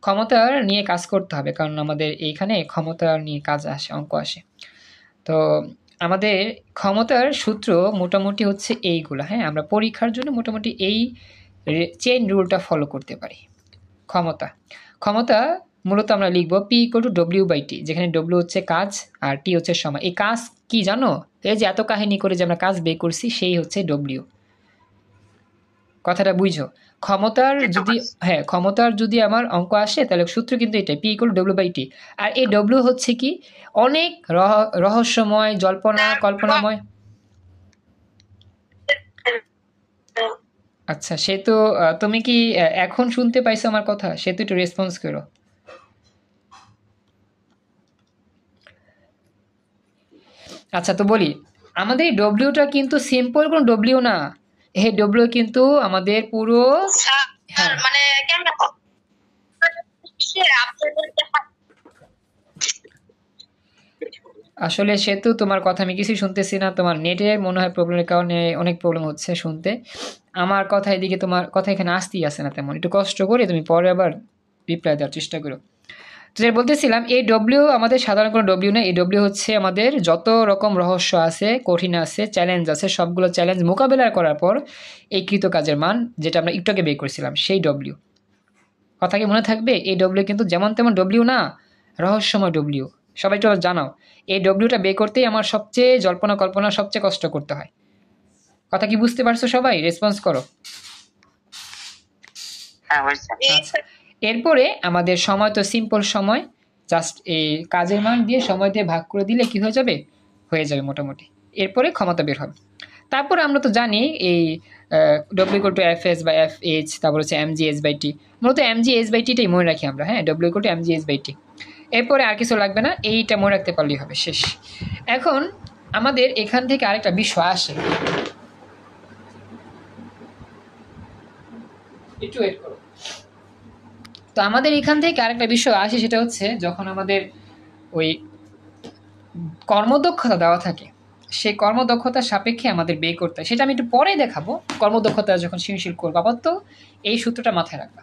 ক্ষমতার নিয়ে কাজ করতে হবে, কারণ আমাদের এইখানে ক্ষমতার নিয়ে কাজ আসে, অঙ্ক আসে। তো আমাদের ক্ষমতার সূত্র মোটামুটি হচ্ছে এইগুলো, হ্যাঁ, আমরা পরীক্ষার জন্য মোটামুটি এই চেইন রুলটা ফলো করতে পারি। ক্ষমতা মূলত আমরা লিখবো P = W/T, যেখানে W হচ্ছে কাজ আর T হচ্ছে সময়। এই কাজ কি জানো? এই যে এত কাহিনী করে যে আমরা কাজ বের করছি, সেই হচ্ছে W। কথাটা বুঝো? ক্ষমতার যদি আমার অঙ্ক আসে তাহলে সূত্র কিন্তু এটাই, P = W/T। আর এই W হচ্ছে কি অনেক রহস্যময়, কল্পনাময়। আচ্ছা, সে তো তুমি কি এখন শুনতে পাইছো আমার কথা? সে তো একটু রেসপন্স করো। আচ্ছা, তো বলি, আমাদের এই ডব্লিউটা কিন্তু সিম্পল কোনো ডব্লিউ না, এই ডব্লিউ কিন্তু আমাদের পুরো, হ্যাঁ, মানে আসলে সেতু তোমার কথা আমি কিছুই শুনতেছি না, তোমার নেটের মনে হয় প্রবলেমের কারণে অনেক প্রবলেম হচ্ছে শুনতে। আমার কথা এদিকে, তোমার কথা এখানে আসতেই আসে না তেমন। একটু কষ্ট করে তুমি পরে আবার রিপ্লাই দেওয়ার চেষ্টা করো। তো যেটা বলতেছিলাম, এই ডব্লিউ আমাদের সাধারণ কোনো ডব্লিউ না, এই ডব্লিউ হচ্ছে আমাদের যত রকম রহস্য আছে, কঠিন আছে, চ্যালেঞ্জ আছে, সবগুলো চ্যালেঞ্জ মোকাবেলা করার পর এই কৃত কাজের মান, যেটা আমরা একটু আগে বের করেছিলাম, সেই ডব্লিউ। কথা কি মনে থাকবে? এই ডব্লিউ কিন্তু যেমন তেমন ডব্লিউ না, রহস্যময় ডব্লিউ। সবাই তো জানাও, এই ডব্লিউটা বের করতেই আমার সবচেয়ে কল্পনা সবচেয়ে কষ্ট করতে হয়। কথা কি বুঝতে পারছো সবাই? রেসপন্স করো। হ্যাঁ হইছে। আচ্ছা, এরপরে আমাদের সময় তো সিম্পল সময়, জাস্ট এই কাজের মান দিয়ে সময় দিয়ে ভাগ করে দিলে কি হয়ে যাবে মোটামুটি। এরপরে ক্ষমতা বের হবে। তারপরে আমরা তো জানি এই W = FS বা FH, তারপর হচ্ছে mgh/t। মূলত mgh/t-টাই মনে রাখি আমরা, হ্যাঁ, W = mgh/t। এরপরে আর কিছু লাগবে না, এইটা মনে রাখতে পারলেই হবে, শেষ। এখন আমাদের এখান থেকে আরেকটা বিষয় আসে, একটু ওয়েট করো। তো আমাদের এখান থেকে আরেকটা বিষয় আসে, সেটা হচ্ছে যখন আমাদের ওই কর্মদক্ষতা দেওয়া থাকে, সেই কর্মদক্ষতার সাপেক্ষে আমাদের বের করতে হয়। সেটা আমি একটু পরে দেখাবো, কর্মদক্ষতা যখন সৃজনশীল করবো। আপাতত এই সূত্রটা মাথায় রাখবা।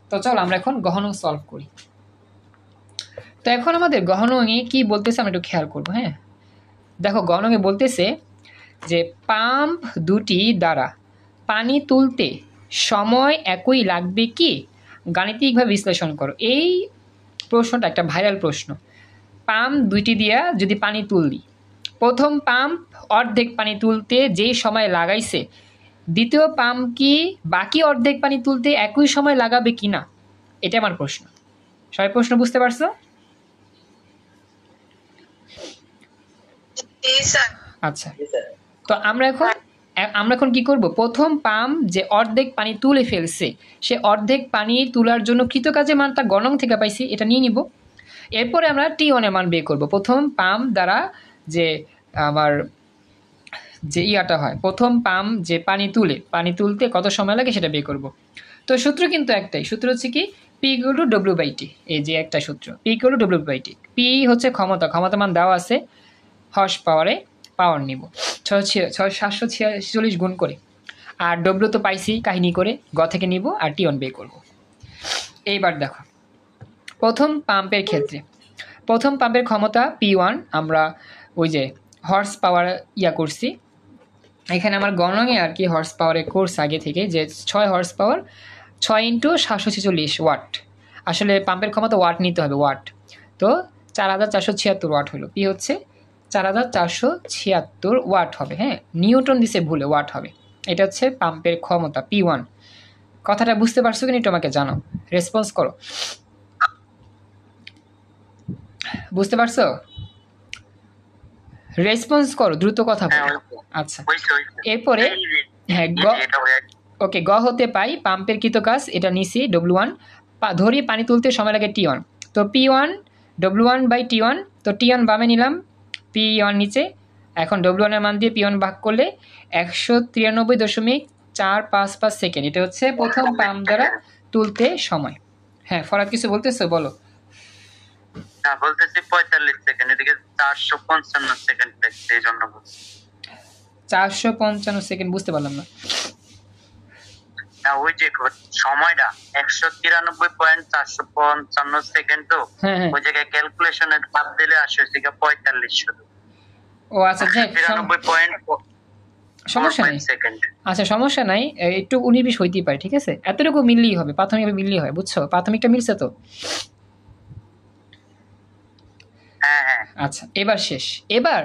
তো চলো আমরা এখন গহন সলভ করি। তো এখন আমাদের গহন কি বলতেছে আমরা একটু খেয়াল করবো, হ্যাঁ। দেখো, গহন বলতেছে যে পাম্প দুটি দ্বারা পানি তুলতে সময় একই লাগবে কি, গাণিতিকভাবে বিশ্লেষণ করো। এই প্রশ্নটা একটা ভাইরাল প্রশ্ন। পাম্প দুইটি দিয়া যদি পানি তুললি, প্রথম পাম্প অর্ধেক পানি তুলতে যেই সময় লাগাইছে, দ্বিতীয় পাম্প কি বাকি অর্ধেক পানি তুলতে একই সময় লাগাবে কি না, এটা আমার প্রশ্ন। সবাই প্রশ্ন বুঝতে পারছো? আচ্ছা, তো আমরা এখন কি করব, প্রথম পাম্প যে অর্ধেক পানি তুলে ফেলছে, সে অর্ধেক পানি তোলার জন্য কৃতকাজের মানটা গণং থেকে পাইছি, এটা নিয়ে নিব। এরপরে আমরা T1 এর মান বের করব। প্রথম পাম্প দ্বারা যে আমার যে ইয়াটা হয়, প্রথম পাম্প যে পানি তুলতে কত সময় লাগে সেটা বের করব। তো সূত্র কিন্তু একটাই, সূত্র হচ্ছে কি P = W/T। এই যে একটা সূত্র, P = W/T। P হচ্ছে ক্ষমতা মান দেওয়া আছে, হর্স পাওয়ারে পাওয়ার নিব 746 গুণ করে। আর ডব্লিউ তো পাইছি কাহিনী করে, গ থেকে নিব আর টি ওয়ান বের করব। এইবার দেখো প্রথম পাম্পের ক্ষেত্রে প্রথম পাম্পের ক্ষমতা P1, আমরা ওই যে হর্স পাওয়ার করছি এখানে আমার গণনে আর কি, হর্স পাওয়ারের কোর্স আগে থেকে, যে 6 হর্স পাওয়ার 6 × 746 ওয়াট। আসলে পাম্পের ক্ষমতা ওয়াট নিতে হবে, ওয়াট। তো 4476 ওয়াট হলো, পি হচ্ছে 4476 ওয়াট হবে। হ্যাঁ, নিউটন দিছে ভুলে, ওয়াট হবে। এটা হচ্ছে পাম্পের ক্ষমতা P1। কথাটা বুঝতে পারছো কিনা একটু আমাকে জানো, রেসপন্স করো। বুঝতে পারছো? রেসপন্স করো, দ্রুত কথা বলো। আচ্ছা, এরপরে হ্যাঁ ওকে, গ হতে পাই পাম্পের কৃত কাজ, এটা নিছি W1, ধরি পানি তুলতে সময় লাগে T1। তো P1 W1/T1, তো T1 বামে নিলাম, P1 নিচে। এখন W1 এর মান দিয়ে P1 ভাগ করলে 193.455 সেকেন্ড। এটা হচ্ছে প্রথম পাম্প দ্বারা তুলতে সময়। হ্যাঁ ফরাদ কিছু বলতেছো, বলো। না, বলতেছি 45 সেকেন্ড, এদিকে 455 সেকেন্ড লাগছে, এই জন্য বলছি। 455 সেকেন্ড বুঝতে পারলাম না। না, ওই যে সময়টা 193.455 সেকেন্ড, তো ওই জায়গায় ক্যালকুলেশনের বাদ দিলে আসে 45 শুধু। ও আচ্ছা, 93.4 সমস্যা নাই। আচ্ছা সমস্যা নাই, একটু 19-20 হইতেই পারে, ঠিক আছে? এতটুকু মিললেই হবে, প্রাথমিকভাবে মিললেই হয়, বুঝছো? প্রাথমিকটা মিলছে তো? আচ্ছা এবার শেষ। এবার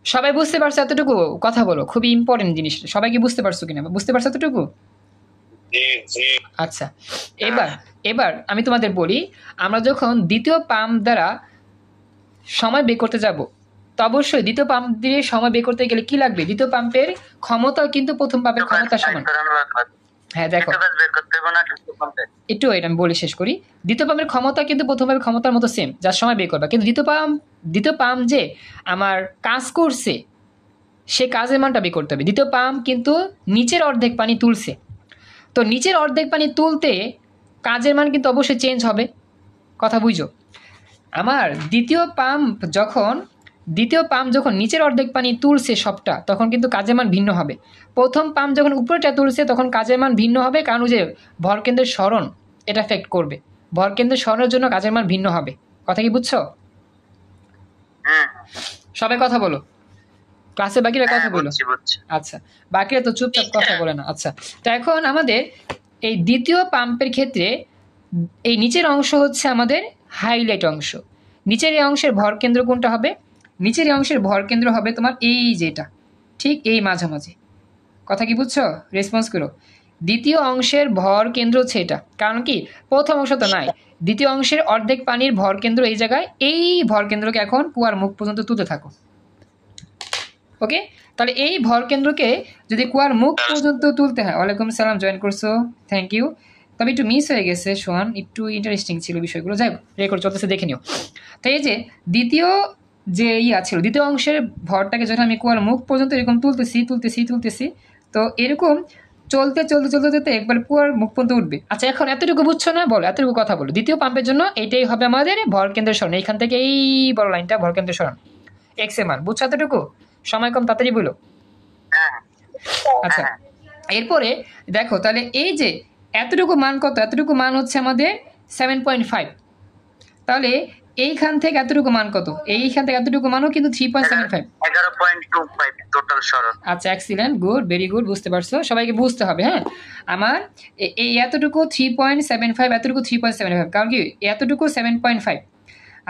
সবাই বুঝতে পারছো এতটুকু? কথা বলো, খুবই ইম্পর্টেন্ট জিনিস। সবাই কি বুঝতে পারছো কিনা, বুঝতে পারছো এতটুকু? আচ্ছা, এবার আমি তোমাদের বলি, আমরা যখন দ্বিতীয় পাম্প দ্বারা সময় বের করতে যাব, তো অবশ্যই দ্বিতীয় পাম্প দিয়ে সময় বের করতে গেলে কি লাগবে? দ্বিতীয় পাম্পের ক্ষমতা কিন্তু প্রথম পাম্পের ক্ষমতা সমান। হ্যাঁ দেখো একটু এটা আমি বলে শেষ করি। দ্বিতীয় পাম্পের ক্ষমতা কিন্তু প্রথম পাম্পের ক্ষমতার মতো সেম, যার সময় বের করবা। কিন্তু দ্বিতীয় পাম্প যে আমার কাজ করছে, সে কাজের মানটা বের করতে হবে। দ্বিতীয় পাম্প কিন্তু নিচের অর্ধেক পানি তুলছে, তো নিচের অর্ধেক পানি তুলতে কাজের মান কিন্তু অবশ্যই চেঞ্জ হবে। কথা বুঝো? আমার দ্বিতীয় পাম্প যখন নিচের অর্ধেক পানি তুলছে সবটা, তখন কিন্তু কাজের মান ভিন্ন হবে। প্রথম পাম্প যখন উপরেটা তুলছে তখন কাজের মান ভিন্ন হবে, কারণ যে ভরকেন্দ্রের সরণ এটা এফেক্ট করবে। ভরকেন্দ্রের সরণের জন্য কাজের মান ভিন্ন হবে। কথা কি বুঝছো? সবাই কথা বলো, ক্লাসে বাকিরা কথা বলো। আচ্ছা, বাকিরা তো চুপচাপ কথা বলে না। আচ্ছা, তো এখন আমাদের এই দ্বিতীয় পাম্পের ক্ষেত্রে এই নিচের অংশ হচ্ছে আমাদের হাইলাইট অংশ। নিচের এই অংশের ভরকেন্দ্র কোনটা হবে? নিচের এই অংশের ভরকেন্দ্র হবে তোমার এই যেটা, ঠিক এই মাঝামাঝি। কথা কি বুঝছো? রেসপন্স করো। দ্বিতীয় অংশের ভরকেন্দ্র হচ্ছে এটা, কারণ কি প্রথম অংশ তো নাই, দ্বিতীয় অংশের অর্ধেক পানির ভরকেন্দ্র এই জায়গায়। এই ভরকেন্দ্রকে এখন কুয়ার মুখ পর্যন্ত তুলতে থাকো। ওকে, তাহলে এই ভরকেন্দ্রকে যদি কুয়ার মুখ পর্যন্ত তুলতে হয়। ওয়ালাইকুম সালাম, জয়েন করছো, থ্যাংক ইউ। তবে একটু মিস হয়ে গেছে সোহান, একটু ইন্টারেস্টিং ছিল বিষয়গুলো, যাই হোক রেকর্ড চলতেছে, দেখে নিও। তাই এই যে দ্বিতীয় যে ছিল, দ্বিতীয় অংশের ভরটাকে যখন আমি কুয়ার মুখ পর্যন্ত এরকম তুলতেছি, তো এরকম চলতে একবার কুয়ার মুখ পর্যন্ত উঠবে। আচ্ছা, এখন এতটুকু বুঝছো না? বলো, এতটুকু কথা বলো। দ্বিতীয় পাম্পের জন্য এটাই হবে আমাদের ভরকেন্দ্রের সরণ, এইখান থেকে এই বড় লাইনটা ভরকেন্দ্রের সরণ, এক্স এর মান। বুঝছো এতটুকু? সময় কম, তাড়াতাড়ি বলো। আচ্ছা, এরপরে দেখো তাহলে এই যে এতটুকু মান কত? এতটুকু মান হচ্ছে আমাদের 7.5। তাহলে এইখান থেকে এতটুকু মান কত? এইখান থেকে এতটুকু মানও কিন্তু 3.75, 11.25 টোটাল সরণ। আচ্ছা, এক্সিলেন্ট, গুড, ভেরি গুড, বুঝতে পারছো। সবাইকে বুঝতে হবে। হ্যাঁ, আমার এই এতটুকু 3.75, এতটুকু 3.75, কারণ কি এতটুকু 7.5।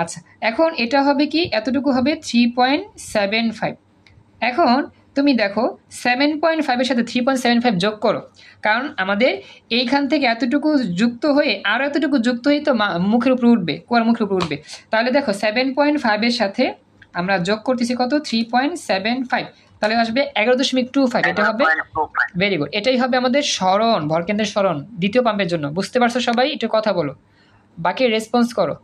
আচ্ছা, এখন এটা হবে কি, এতটুকু হবে 3.75। এখন তুমি দেখো 7.5 সাথে 3.75 যোগ করো, কারণ আমাদের এইখান থেকে এতটুকু যুক্ত হয়ে আরও এতটুকু যুক্ত হয়ে তো মুখের উপর উঠবে, কুয়ার মুখের উপর উঠবে। তাহলে দেখো 7.5 সাথে আমরা যোগ করতেছি কত? 3.75, তাহলে আসবে 11.25। এটা হবে, ভেরি গুড, এটাই হবে আমাদের সরণ, ভরকেন্দ্রের সরণ দ্বিতীয় পাম্পের জন্য। বুঝতে পারছো সবাই? একটু কথা বলো, বাকি রেসপন্স করো।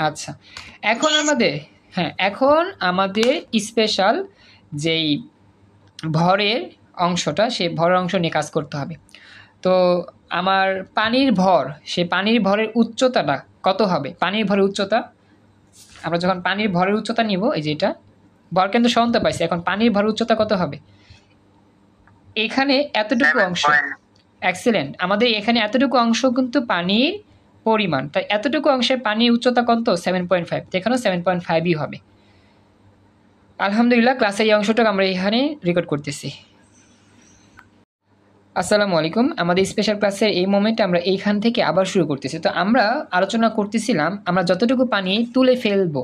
আচ্ছা, এখন আমাদের স্পেশাল যেই ভরের অংশটা, সেই ভরের অংশ নিয়ে কাজ করতে হবে। তো আমার পানির ভর, সেই পানির ভরের উচ্চতাটা কত হবে? পানির ভরের উচ্চতা, আমরা যখন পানির ভরের উচ্চতা নিব, এই যে এটা ভরকেন্দ্র সরণ তো পাইছি, এখন পানির ভরের উচ্চতা কত হবে? এখানে এতটুকু অংশ, এক্সিলেন্ট, আমাদের এখানে এতটুকু অংশ কিন্তু পানির পরিমাণ, তাই এতটুকু অংশের পানির উচ্চতা কত 7.5, এখানেও 7.5ই হবে। আলহামদুলিল্লাহ, ক্লাসের এই অংশটাকে আমরা এখানে রেকর্ড করতেছি। আসসালামু আলাইকুম। আমাদের স্পেশাল ক্লাসের এই মোমেন্টে আমরা এইখান থেকে আবার শুরু করতেছি। তো আমরা আলোচনা করতেছিলাম আমরা যতটুকু পানি তুলে ফেলবো,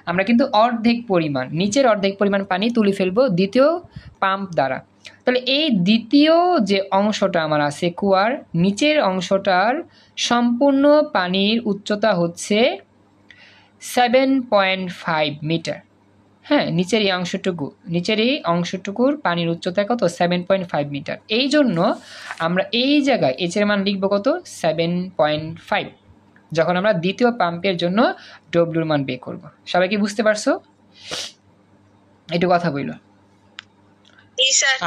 আমরা কিন্তু অর্ধেক পরিমাণ, নিচের অর্ধেক পরিমাণ পানি তুলে ফেলবো দ্বিতীয় পাম্প দ্বারা। তাহলে এই দ্বিতীয় যে অংশটা আমার আছে কুয়ার নিচের অংশটার সম্পূর্ণ পানির উচ্চতা হচ্ছে 7.5 মিটার। হ্যাঁ, নিচের এই অংশটুকুর পানির উচ্চতা কত 7.5 মিটার। এই জন্য আমরা এই জায়গায় এইচ এর মান লিখবো কত 7.5, যখন আমরা দ্বিতীয় পাম্পের জন্য ডব্লিউর মান বের করব। সবাই কি বুঝতে পারছো? একটু কথা বইল।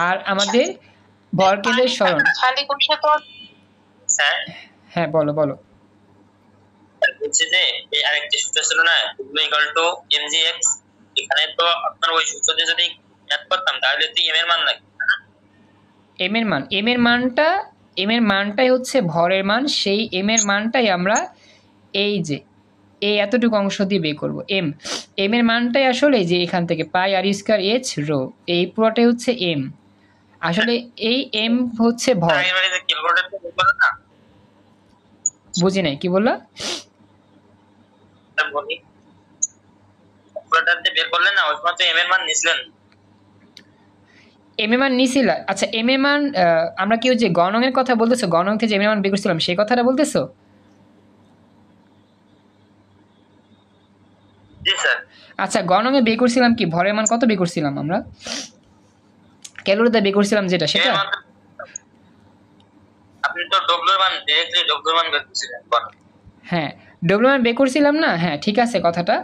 আর আমাদের ভরকেন্দ্রের সরণ, হ্যাঁ বলো বলো। বলছি যে এই আরেকটি সূত্র ছিল না, W = mgx, এখানে তো আপনার ওই সূত্র দিয়ে যদি ম্যাথ করতাম তাহলে তো m এর মান লাগবে না। m এর মানটাই হচ্ছে ভরের মান, সেই m এর মানটাই আমরা এই যে এই এতটুকু অংশ দিয়ে বের করব। m এর মানটাই আসলে যে এখান থেকে পাই r স্কয়ার h রো, এই পুরোটাই হচ্ছে m। আসলে এই m হচ্ছে ভর। বুঝি নাই, কি বললা? m এর মান নিছিলা? আচ্ছা, m এর মান আমরা কি যে গণং এর কথা বলতেছো, গণং থেকে যে m এর মান বের করছিলাম সেই কথাটা বলতেছো? আচ্ছা, গণং এ বের করছিলাম কি ভরের মান কত বের করছিলাম আমরা? ক্যালোরিতে বের করছিলাম যেটা, সেটা আপনি তো ডব্লিউ এর মান ডাইরেক্টলি ডব্লিউ এর মান বের করছিলেন। হ্যাঁ, ডব্লিউ মান বের করছিলাম না? হ্যাঁ ঠিক আছে কথাটা।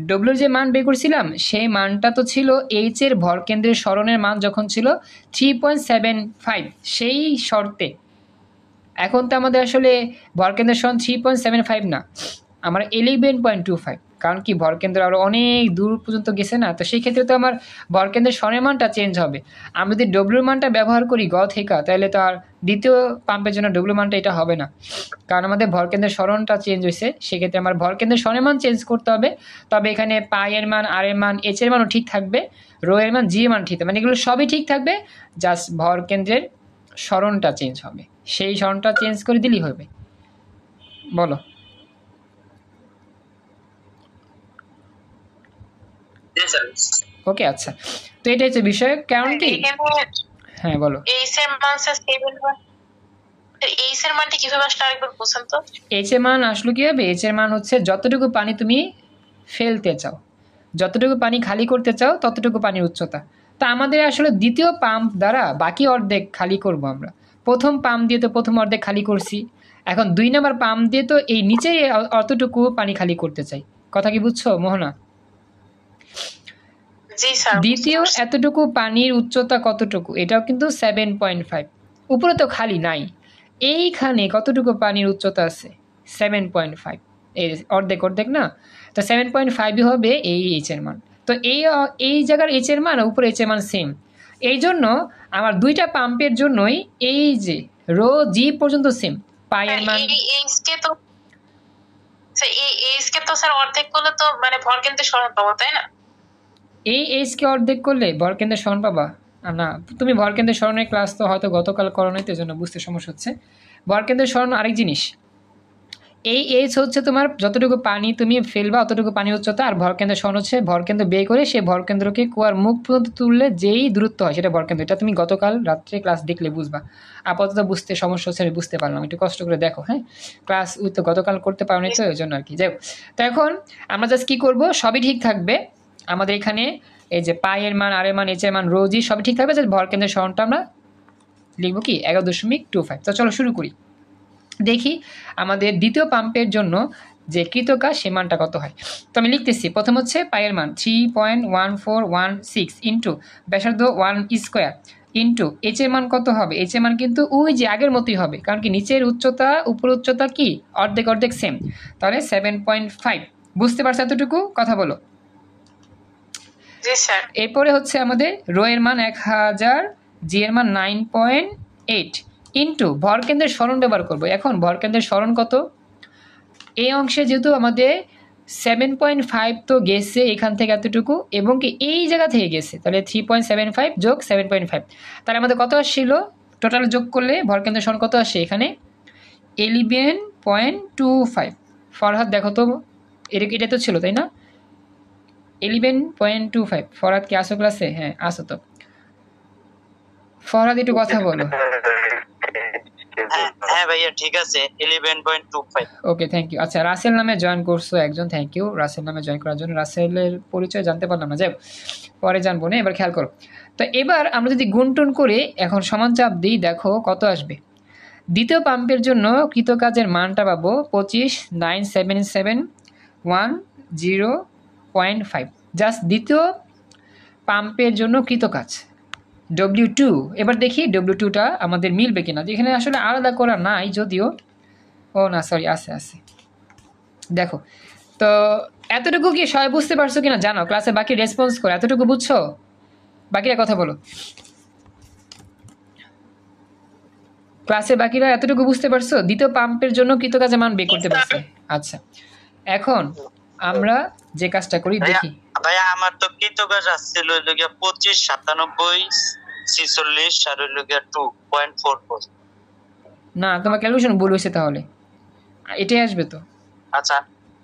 ডব্লিউর যে মান বের করছিলাম সেই মানটা তো ছিল এইচ এর ভরকেন্দ্রের সরণের মান যখন ছিল 3.75, সেই শর্তে। এখন তো আমাদের আসলে ভরকেন্দ্রের সরণ 3.75 না, আমার 11.25, কারণ কি ভরকেন্দ্র আরও অনেক দূর পর্যন্ত গেছে না, তো সেই ক্ষেত্রে তো আমার ভরকেন্দ্রের সরণের মানটা চেঞ্জ হবে। আমি যদি ডব্লিউর মানটা ব্যবহার করি গ থেকে, তাহলে তো আর দ্বিতীয় পাম্পের জন্য ডব্লিউ মানটা এটা হবে না, কারণ আমাদের ভরকেন্দ্রের সরণটা চেঞ্জ হয়েছে। সেক্ষেত্রে আমার ভরকেন্দ্রের সরণের মান চেঞ্জ করতে হবে। তবে এখানে পাই এর মান, আর এর মান, এইচ এর মানও ঠিক থাকবে, রো এর মান, জি এর মান ঠিক থাকবে, মানে এগুলো সবই ঠিক থাকবে, জাস্ট ভরকেন্দ্রের সরণটা চেঞ্জ হবে। সেই সরণটা চেঞ্জ করে দিলেই হবে। বলো। ওকে, আচ্ছা, তো এটা হচ্ছে বিষয়। কারণ কি, হ্যাঁ বলো। এইচ এর মান এইচ এর মানটা কিভাবে আসলে আরেকবার বুঝান তো। এইচ এর মান আসলে কি হবে, এইচ এর মান হচ্ছে যতটুকু পানি তুমি ফেলতে চাও, যতটুকু পানি খালি করতে চাও ততটুকু পানির উচ্চতা। তা আমাদের আসলে দ্বিতীয় পাম্প দ্বারা বাকি অর্ধেক খালি করব আমরা। প্রথম পাম্প দিয়ে তো প্রথম অর্ধেক খালি করছি, এখন 2 নম্বর পাম্প দিয়ে তো এই নিচে অতটুকু পানি খালি করতে চাই। কথা কি বুঝছো মোহনা? দ্বিতীয় এতটুকু পানির উচ্চতা কতটুকু, এটাও কিন্তু 7.5। উপরে তো খালি নাই, এইখানে কতটুকু পানির উচ্চতা আছে 7.5, এই অর্ধেক না, তো 7.5 হবে এই এইচ এর মান। তো এই জায়গার এইচ এর মান উপরে এইচ এর মান সেম। এই জন্য আমার দুইটা পাম্পের জন্যই এই যে রো জি পর্যন্ত সেম। পাই এর মান অর্ধেক করলে তো মানে ভরকেন্দ্রের সরণ পাবো, তাই না? এই এইচ কে অর্ধেক করলে ভরকেন্দ্রের সরণ পাবা না? তুমি ভরকেন্দ্রের সরণের ক্লাস তো হয়তো গতকাল করো নাই, তো জন্য বুঝতে সমস্যা হচ্ছে। ভরকেন্দ্রের সরণ আরেক জিনিস। এই এইচ হচ্ছে তোমার যতটুকু পানি তুমি ফেলবা অতটুকু পানি উচ্চতা, আর ভরকেন্দ্রের সরণ হচ্ছে ভরকেন্দ্র বের করে সেই ভরকেন্দ্রকে কুয়ার মুখ পর্যন্ত তুললে যেই দূরত্ব হয় সেটা ভরকেন্দ্র। এটা তুমি গতকাল রাত্রে ক্লাস দেখলে বুঝবা। আপাতত বুঝতে সমস্যা হচ্ছে, আমি বুঝতে পারলাম, একটু কষ্ট করে দেখো। হ্যাঁ, ক্লাস তো গতকাল করতে পারো নি, তো ওই জন্য আর কি। যাই হোক, তো এখন আমরা জাস্ট কী করবো, সবই ঠিক থাকবে আমাদের এখানে। এই যে পাই এর মান, আর এর মান, এইচ এর মান, রো জি সবই ঠিক থাকবে, যে ভরকেন্দ্রের সরণটা আমরা লিখবো কি 11.25। তো চলো শুরু করি। দেখি আমাদের দ্বিতীয় পাম্পের জন্য যে কৃতকাজ সে মানটা কত হয়। তো আমি লিখতেছি, প্রথম হচ্ছে পায়ের মান 3.1416 ইন্টু ব্যাসার্ধ 1 স্কোয়ার ইন্টু এইচ এর মান কত হবে, এইচ এর মান কিন্তু ওই যে আগের মতোই হবে, কারণ কি নিচের উচ্চতা উপর উচ্চতা কি অর্ধেক সেম, তাহলে 7.5। বুঝতে পারছো এতটুকু? কথা বলো। এরপরে হচ্ছে আমাদের রো এর মান 1000 জি এর মান 9.8 ইন্টু ভরকেন্দ্রের সরণ ব্যবহার করব। এখন ভরকেন্দ্রের সরণ কত? এই অংশে যেহেতু আমাদের 7.5 তো গেছে এখান থেকে এতটুকু, এবং কি এই জায়গা থেকে গেছে, তাহলে 3.75 যোগ 7.5, তাহলে আমাদের কত আসছিল টোটাল যোগ করলে ভরকেন্দ্রের সরণ কত আসে এখানে? 11.25। ফরহাদ দেখো তো, এটা তো ছিল তাই না? 11.25। ফরহাদ কি আসো ক্লাসে? হ্যাঁ আসো তো। ফরহাদ একটু কথা বলো। হ্যাঁ ভাইয়া ঠিক আছে 11.25। Okay thank you. আচ্ছা রাসেল নামে জয়েন করছো একজন, থ্যাংক ইউ রাসেল নামে জয়েন করার জন্য। রাসেলের পরিচয় জানতে পারলাম না, যাই পরে জানবো না, এবার খেয়াল করো। তো এবার আমরা যদি গুণটুন করে এখন সমান চাপ দিই, দেখো কত আসবে। দ্বিতীয় পাম্পের জন্য কৃতকাজের মানটা পাবো 25,977,100.5, জাস্ট দ্বিতীয় পাম্পের জন্য কৃতকাজ W2। এবার দেখি W2টা আমাদের মিলবে কিনা, যেখানে আসলে আলাদা করা নাই যদিও, ও না সরি আছে। দেখো তো এতটুকু কি সবাই বুঝতে পারছো কিনা জানো? ক্লাসে বাকি রেসপন্স করো, এতটুকু বুঝছো? বাকিরা কথা বলো, ক্লাসে বাকিরা এতটুকু বুঝতে পারছো? দ্বিতীয় পাম্পের জন্য কৃতকাজের মান বের করতে পারছে। আচ্ছা এখন আমরা যে কাজটা করি দেখি। ভাইয়া আমার তো কৃতকাজ আসছিল 25, 97, 46 আর 2.44। না তোমার ক্যালকুলেশন ভুল হয়েছে, তাহলে এটাই আসবে তো। আচ্ছা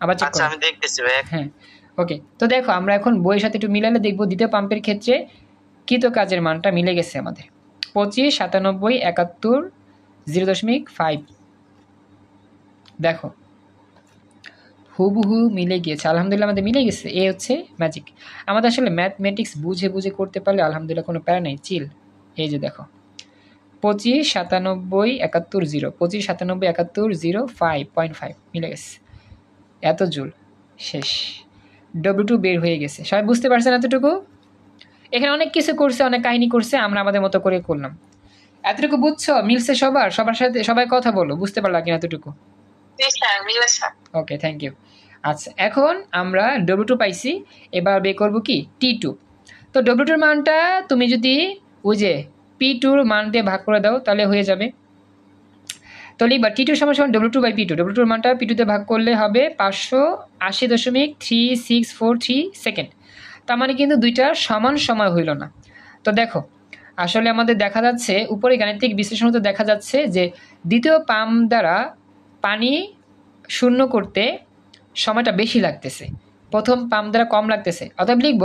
আবার চেক আচ্ছা করো। আমি দেখতেছি ভাইয়া। হ্যাঁ ওকে, তো দেখো আমরা এখন বইয়ের সাথে একটু মিলালে দেখবো দ্বিতীয় পাম্পের ক্ষেত্রে কৃতকাজের মানটা মিলে গেছে আমাদের 25, 97, 71, 0.5। দেখো হুবহু মিলে গিয়েছে, আলহামদুলিল্লাহ আমাদের মিলে গেছে। এ হচ্ছে ম্যাজিক। আমাদের আসলে ম্যাথমেটিক্স বুঝে বুঝে করতে পারলে আলহামদুলিল্লাহ কোনো প্যারা নেই, চিল। এই যে দেখো 25, 97, 71, 0, 25, 97, 71, 0, 5.5 মিলে গেছে, এত জুল। শেষ, W2 বের হয়ে গেছে। সবাই বুঝতে পারছেন এতটুকু? এখানে অনেক কিছু করছে, অনেক কাহিনী করছে, আমরা আমাদের মতো করে করলাম। এতটুকু বুঝছো? মিলছে সবার সাথে? সবাই কথা বলো, বুঝতে পারলা কিনা এতটুকু? Okay thank you. আচ্ছা এখন আমরা W2 পাইছি, এবার বের করবো কি T2। তো W2-র মানটা তুমি যদি ওই যে P2-র মান দিয়ে ভাগ করে দাও তাহলে হয়ে যাবে। তো লিখবা T2 সমান W2/P2। W2-র মানটা P2-তে ভাগ করলে হবে 580.3643 সেকেন্ড। তার মানে কিন্তু দুইটা সমান সময় হইল না। তো দেখো আসলে আমাদের দেখা যাচ্ছে উপরে গাণিতিক বিশ্লেষণ তো দেখা যাচ্ছে যে দ্বিতীয় পাম্প দ্বারা পানি শূন্য করতে সময়টা বেশি লাগতেছে, প্রথম পাম্প দ্বারা কম লাগতেছে। অতএব লিখব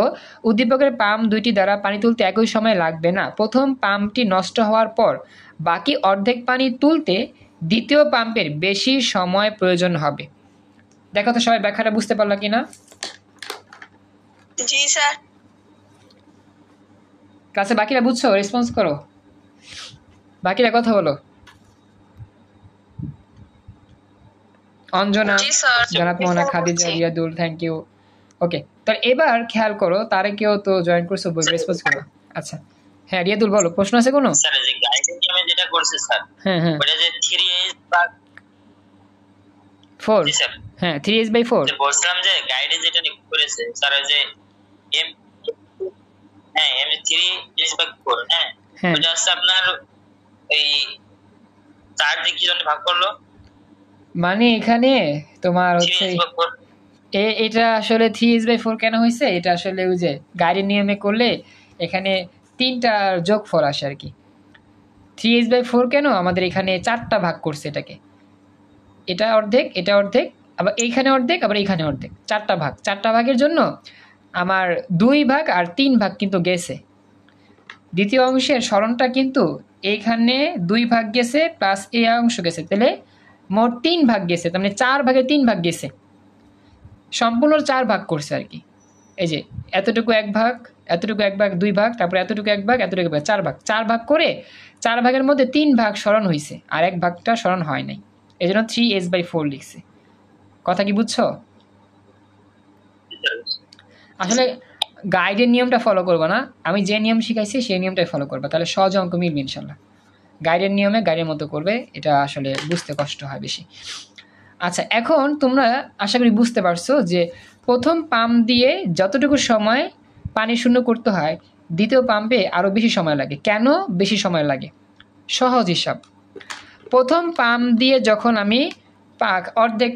উদ্দীপকের পাম্প দুইটি দ্বারা পানি তুলতে একই সময় লাগবে না। প্রথম পাম্পটি নষ্ট হওয়ার পর বাকি অর্ধেক পানি তুলতে দ্বিতীয় পাম্পের বেশি সময় প্রয়োজন হবে। দেখো তো সবাই ব্যাখ্যাটা বুঝতে পারলো কিনা? জি স্যার। ক্লাসে বাকিরা বুঝছো? রেসপন্স করো, বাকিরা কথা বলো। অঞ্জনা, জানাত মোহনা, খাদিজা, রিয়াদুল, থ্যাংক ইউ। ওকে তাহলে এবার খেয়াল করো, তারেকেও তো জয়েন করছো, রেসপন্স করো। আচ্ছা হ্যাঁ রিয়াদুল বলো, প্রশ্ন আছে কোনো? স্যার এই যে গাইডের নিয়মে যেটা করছে স্যার, হ্যাঁ ওটা যে 4, জি স্যার, হ্যাঁ 3h/4। বলছিলাম যে গাইডে যেটা করেছে স্যার ওই যে এম হ্যাঁ M3/4 হ্যাঁ, ওটা হচ্ছে আপনার এই 4 দিয়ে কি জন্য ভাগ করলো? মানে এখানে তোমার হচ্ছে 3/4 এটা আসলে 3h/4 কেন হয়েছে, এটা আসলে ওই যে গাইডের নিয়মে করলে এখানে 3টা যোগফল আসে আর কি। 3h/4 কেন আমাদের এখানে 4টা ভাগ করছে এটাকে, এটা অর্ধেক, এটা অর্ধেক, আবার এইখানে অর্ধেক, আবার এইখানে অর্ধেক, 4টা ভাগ। 4টা ভাগের জন্য আমার 2 ভাগ আর 3 ভাগ কিন্তু গেছে। দ্বিতীয় অংশের সরণটা কিন্তু এইখানে 2 ভাগ গেছে প্লাস এই অংশ গেছে, তাহলে মোট 3 ভাগ গেছে, তার মানে 4 ভাগে 3 ভাগ গেছে, সম্পূর্ণ 4 ভাগ করছে আর কি। এই যে এতটুকু 1 ভাগ, এতটুকু 1 ভাগ, 2 ভাগ, তারপরে এতটুকু 1 ভাগ, এতটুকু 1 ভাগ, 4 ভাগ। 4 ভাগ করে 4 ভাগের মধ্যে 3 ভাগ সরণ হয়েছে আর 1 ভাগটা সরণ হয় নাই, এই জন্য 3h/4 লিখছে। কথা কি বুঝছো? আসলে গাইডের নিয়মটা ফলো করবো না, আমি যে নিয়ম শিখাইছি সেই নিয়মটাই ফলো করবো, তাহলে সহজ অঙ্ক মিলবে ইনশাল্লাহ। গাইডের নিয়মে গাইডের মতো করবে, এটা আসলে বুঝতে কষ্ট হয় বেশি। আচ্ছা এখন তোমরা আশা করি বুঝতে পারছো যে প্রথম পাম্প দিয়ে যতটুকু সময় পানি শূন্য করতে হয় দ্বিতীয় পাম্পে আরও বেশি সময় লাগে। কেন বেশি সময় লাগে? সহজ হিসাব। প্রথম পাম্প দিয়ে যখন আমি অর্ধেক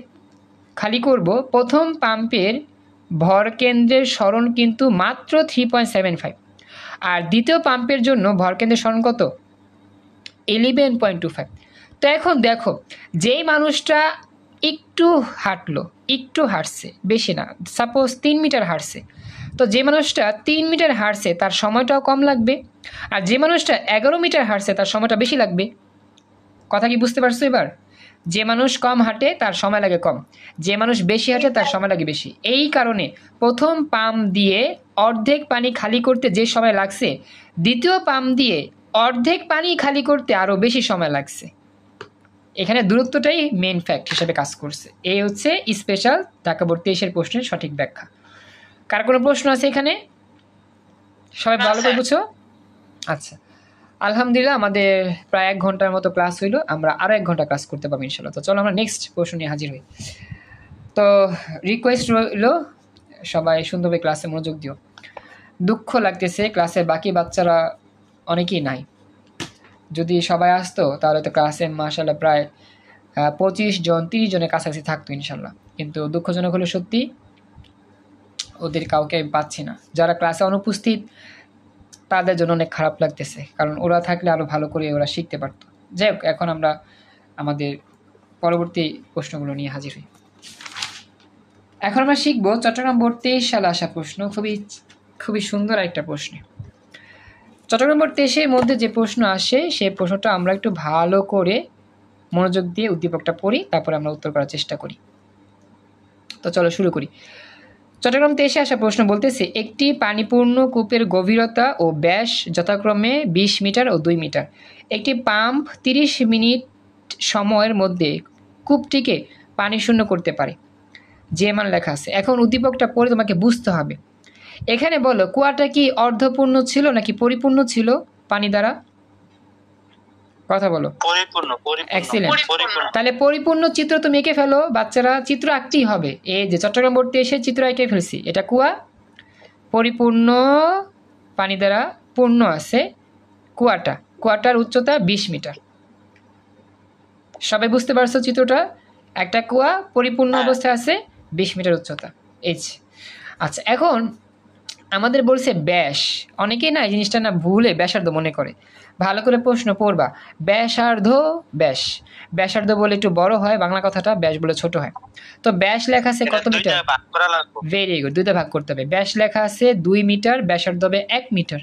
খালি করব, প্রথম পাম্পের ভর কেন্দ্রের সরণ কিন্তু মাত্র 3.75, আর দ্বিতীয় পাম্পের জন্য ভর কেন্দ্রের সরণ কত? 11.25। তো এখন দেখো, যেই মানুষটা একটু হাঁটছে, বেশি না, সাপোজ 3 মিটার হাঁটছে, তো যে মানুষটা 3 মিটার হাঁটছে তার সময়টাও কম লাগবে, আর যে মানুষটা 11 মিটার হাঁটছে তার সময়টা বেশি লাগবে। কথা কি বুঝতে পারছো এবার? যে মানুষ কম হাঁটে তার সময় লাগে কম, যে মানুষ বেশি হাঁটে তার সময় লাগে বেশি। এই কারণে প্রথম পাম্প দিয়ে অর্ধেক পানি খালি করতে যে সময় লাগছে, দ্বিতীয় পাম্প দিয়ে অর্ধেক পানি খালি করতে আরও বেশি সময় লাগছে। এখানে দূরত্বটাই মেন ফ্যাক্ট হিসেবে কাজ করছে। এই হচ্ছে স্পেশাল ঢাকা বোর্ড 23-এর প্রশ্নের সঠিক ব্যাখ্যা। কার কোনো প্রশ্ন আছে এখানে? সবাই ভালো করে বুঝছো? আচ্ছা, আলহামদুলিল্লাহ, আমাদের প্রায় 1 ঘন্টার মতো ক্লাস হইলো, আমরা আরও 1 ঘন্টা ক্লাস করতে পারবো ইনশাল্লাহ। তো চলো আমরা নেক্সট প্রশ্ন নিয়ে হাজির হই। তো রিকোয়েস্ট রইল, সবাই সুন্দরভাবে ক্লাসে মনোযোগ দিও। দুঃখ লাগতেছে ক্লাসে বাকি বাচ্চারা অনেকেই নাই। যদি সবাই আসতো তাহলে তো ক্লাসে মাশাআল্লাহ প্রায় 25 জন 30 জনের কাছাকাছি থাকতো ইনশাল্লাহ। কিন্তু দুঃখজনক হলো সত্যি, ওদের কাউকে আমি পাচ্ছি না। যারা ক্লাসে অনুপস্থিত তাদের জন্য অনেক খারাপ লাগতেছে, কারণ ওরা থাকলে আরও ভালো করে ওরা শিখতে পারতো। যাই হোক, এখন আমরা আমাদের পরবর্তী প্রশ্নগুলো নিয়ে হাজির হই। এখন আমরা শিখবো চট্টগ্রাম বোর্ড 23 সালে আসা প্রশ্ন, খুবই সুন্দর একটা প্রশ্ন। চট্টগ্রাম বোর্ড 23-এর মধ্যে যে প্রশ্ন আসে সেই প্রশ্নটা আমরা একটু ভালো করে মনোযোগ দিয়ে উদ্দীপকটা পড়ি, তারপরে আমরা উত্তর করার চেষ্টা করি। তো চলো শুরু করি। চট্টগ্রাম 23-এ আসা প্রশ্ন বলতেছে, একটি পানিপূর্ণ কূপের গভীরতা ও ব্যাস যথাক্রমে 20 মিটার ও 2 মিটার। একটি পাম্প 30 মিনিট সময়ের মধ্যে কূপটিকে পানি শূন্য করতে পারে, যে মান লেখা আছে। এখন উদ্দীপকটা পড়ে তোমাকে বুঝতে হবে। এখানে বলো, কুয়াটা কি অর্ধপূর্ণ ছিল নাকি পরিপূর্ণ ছিল পানি দ্বারা? কথা বলো। পরিপূর্ণ। এক্সিলেন্ট। তাহলে পরিপূর্ণ চিত্র তুমি এঁকে ফেলো। বাচ্চারা চিত্র আঁকতেই হবে। এই যে চট্টগ্রাম বোর্ড 23-এর চিত্র এঁকে ফেলছি। এটা কুয়া, পরিপূর্ণ পানি দ্বারা পূর্ণ আছে কুয়াটার উচ্চতা 20 মিটার। সবাই বুঝতে পারছো চিত্রটা? একটা কুয়া পরিপূর্ণ অবস্থায় আছে, 20 মিটার উচ্চতা। আচ্ছা, এখন আমাদের বলছে ব্যাস। অনেকেই না এই জিনিসটা না ভুলে ব্যাসার্ধ মনে করে। ভালো করে প্রশ্ন পড়বা। ব্যাসার্ধ বলে একটু বড় হয় বাংলা কথাটা, ব্যাস বলে ছোট হয়। তো ব্যাস লেখা আছে কত মিটার? ভেরি গুড, 2টা ভাগ করতে হবে। ব্যাস লেখা আছে 2 মিটার, ব্যাসার্ধ হবে 1 মিটার।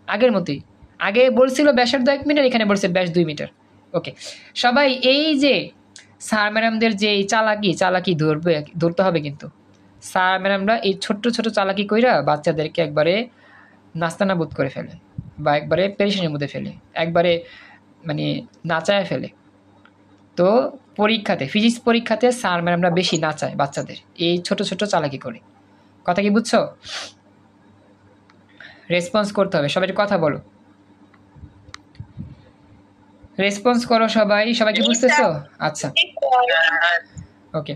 আগের মতোই, আগে বলছিল ব্যাসার্ধ 1 মিটার, এখানে বলছে ব্যাস 2 মিটার। ওকে, সবাই এই যে স্যার ম্যাডামদের যে চালাকি ধরতে হবে, কিন্তু স্যার ম্যাডামরা এই ছোট্ট চালাকি কইরা বাচ্চাদেরকে একবারে নাস্তানাবুদ করে ফেলে, বা একবারে পেরেশানির মধ্যে ফেলে, একবারে মানে নাচায় ফেলে। তো পরীক্ষাতে, ফিজিক্স পরীক্ষাতে স্যার ম্যাডামরা বেশি নাচায় বাচ্চাদের, এই ছোট চালাকি করে। কথা কি বুঝছো? রেসপন্স করতে হবে, সবাই কথা বলো, রেসপন্স করো সবাই কি বুঝতেছো? আচ্ছা, ওকে।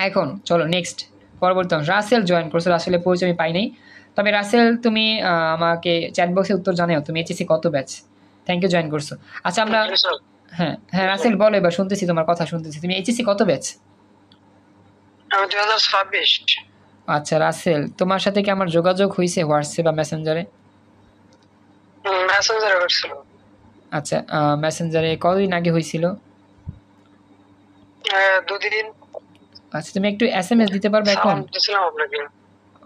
এখন চলো নেক্সট, পরবর্তী রাসেল জয়েন করছো। রাসেলের পরিচয় আমি পাই নাই, তবে রাসেল তুমি আমাকে চ্যাট বক্সে উত্তর জানাও তুমি এইচএসসি কত ব্যাচ। থ্যাংক ইউ, জয়েন করছো। আচ্ছা, আমরা হ্যাঁ রাসেল বলো, এবার শুনতেছি তোমার কথা শুনতেছি। তুমি এইচএসসি কত ব্যাচ? 2026। আচ্ছা রাসেল, তোমার সাথে কি আমার যোগাযোগ হয়েছে হোয়াটসঅ্যাপ বা মেসেঞ্জারে? মেসেঞ্জারে হয়েছিল। আচ্ছা, মেসেঞ্জারে কতদিন আগে হয়েছিল? 2 দিন। আচ্ছা, তুমি একটু এসএমএস দিতে পারবে এখন? দিছিলাম আপনাকে।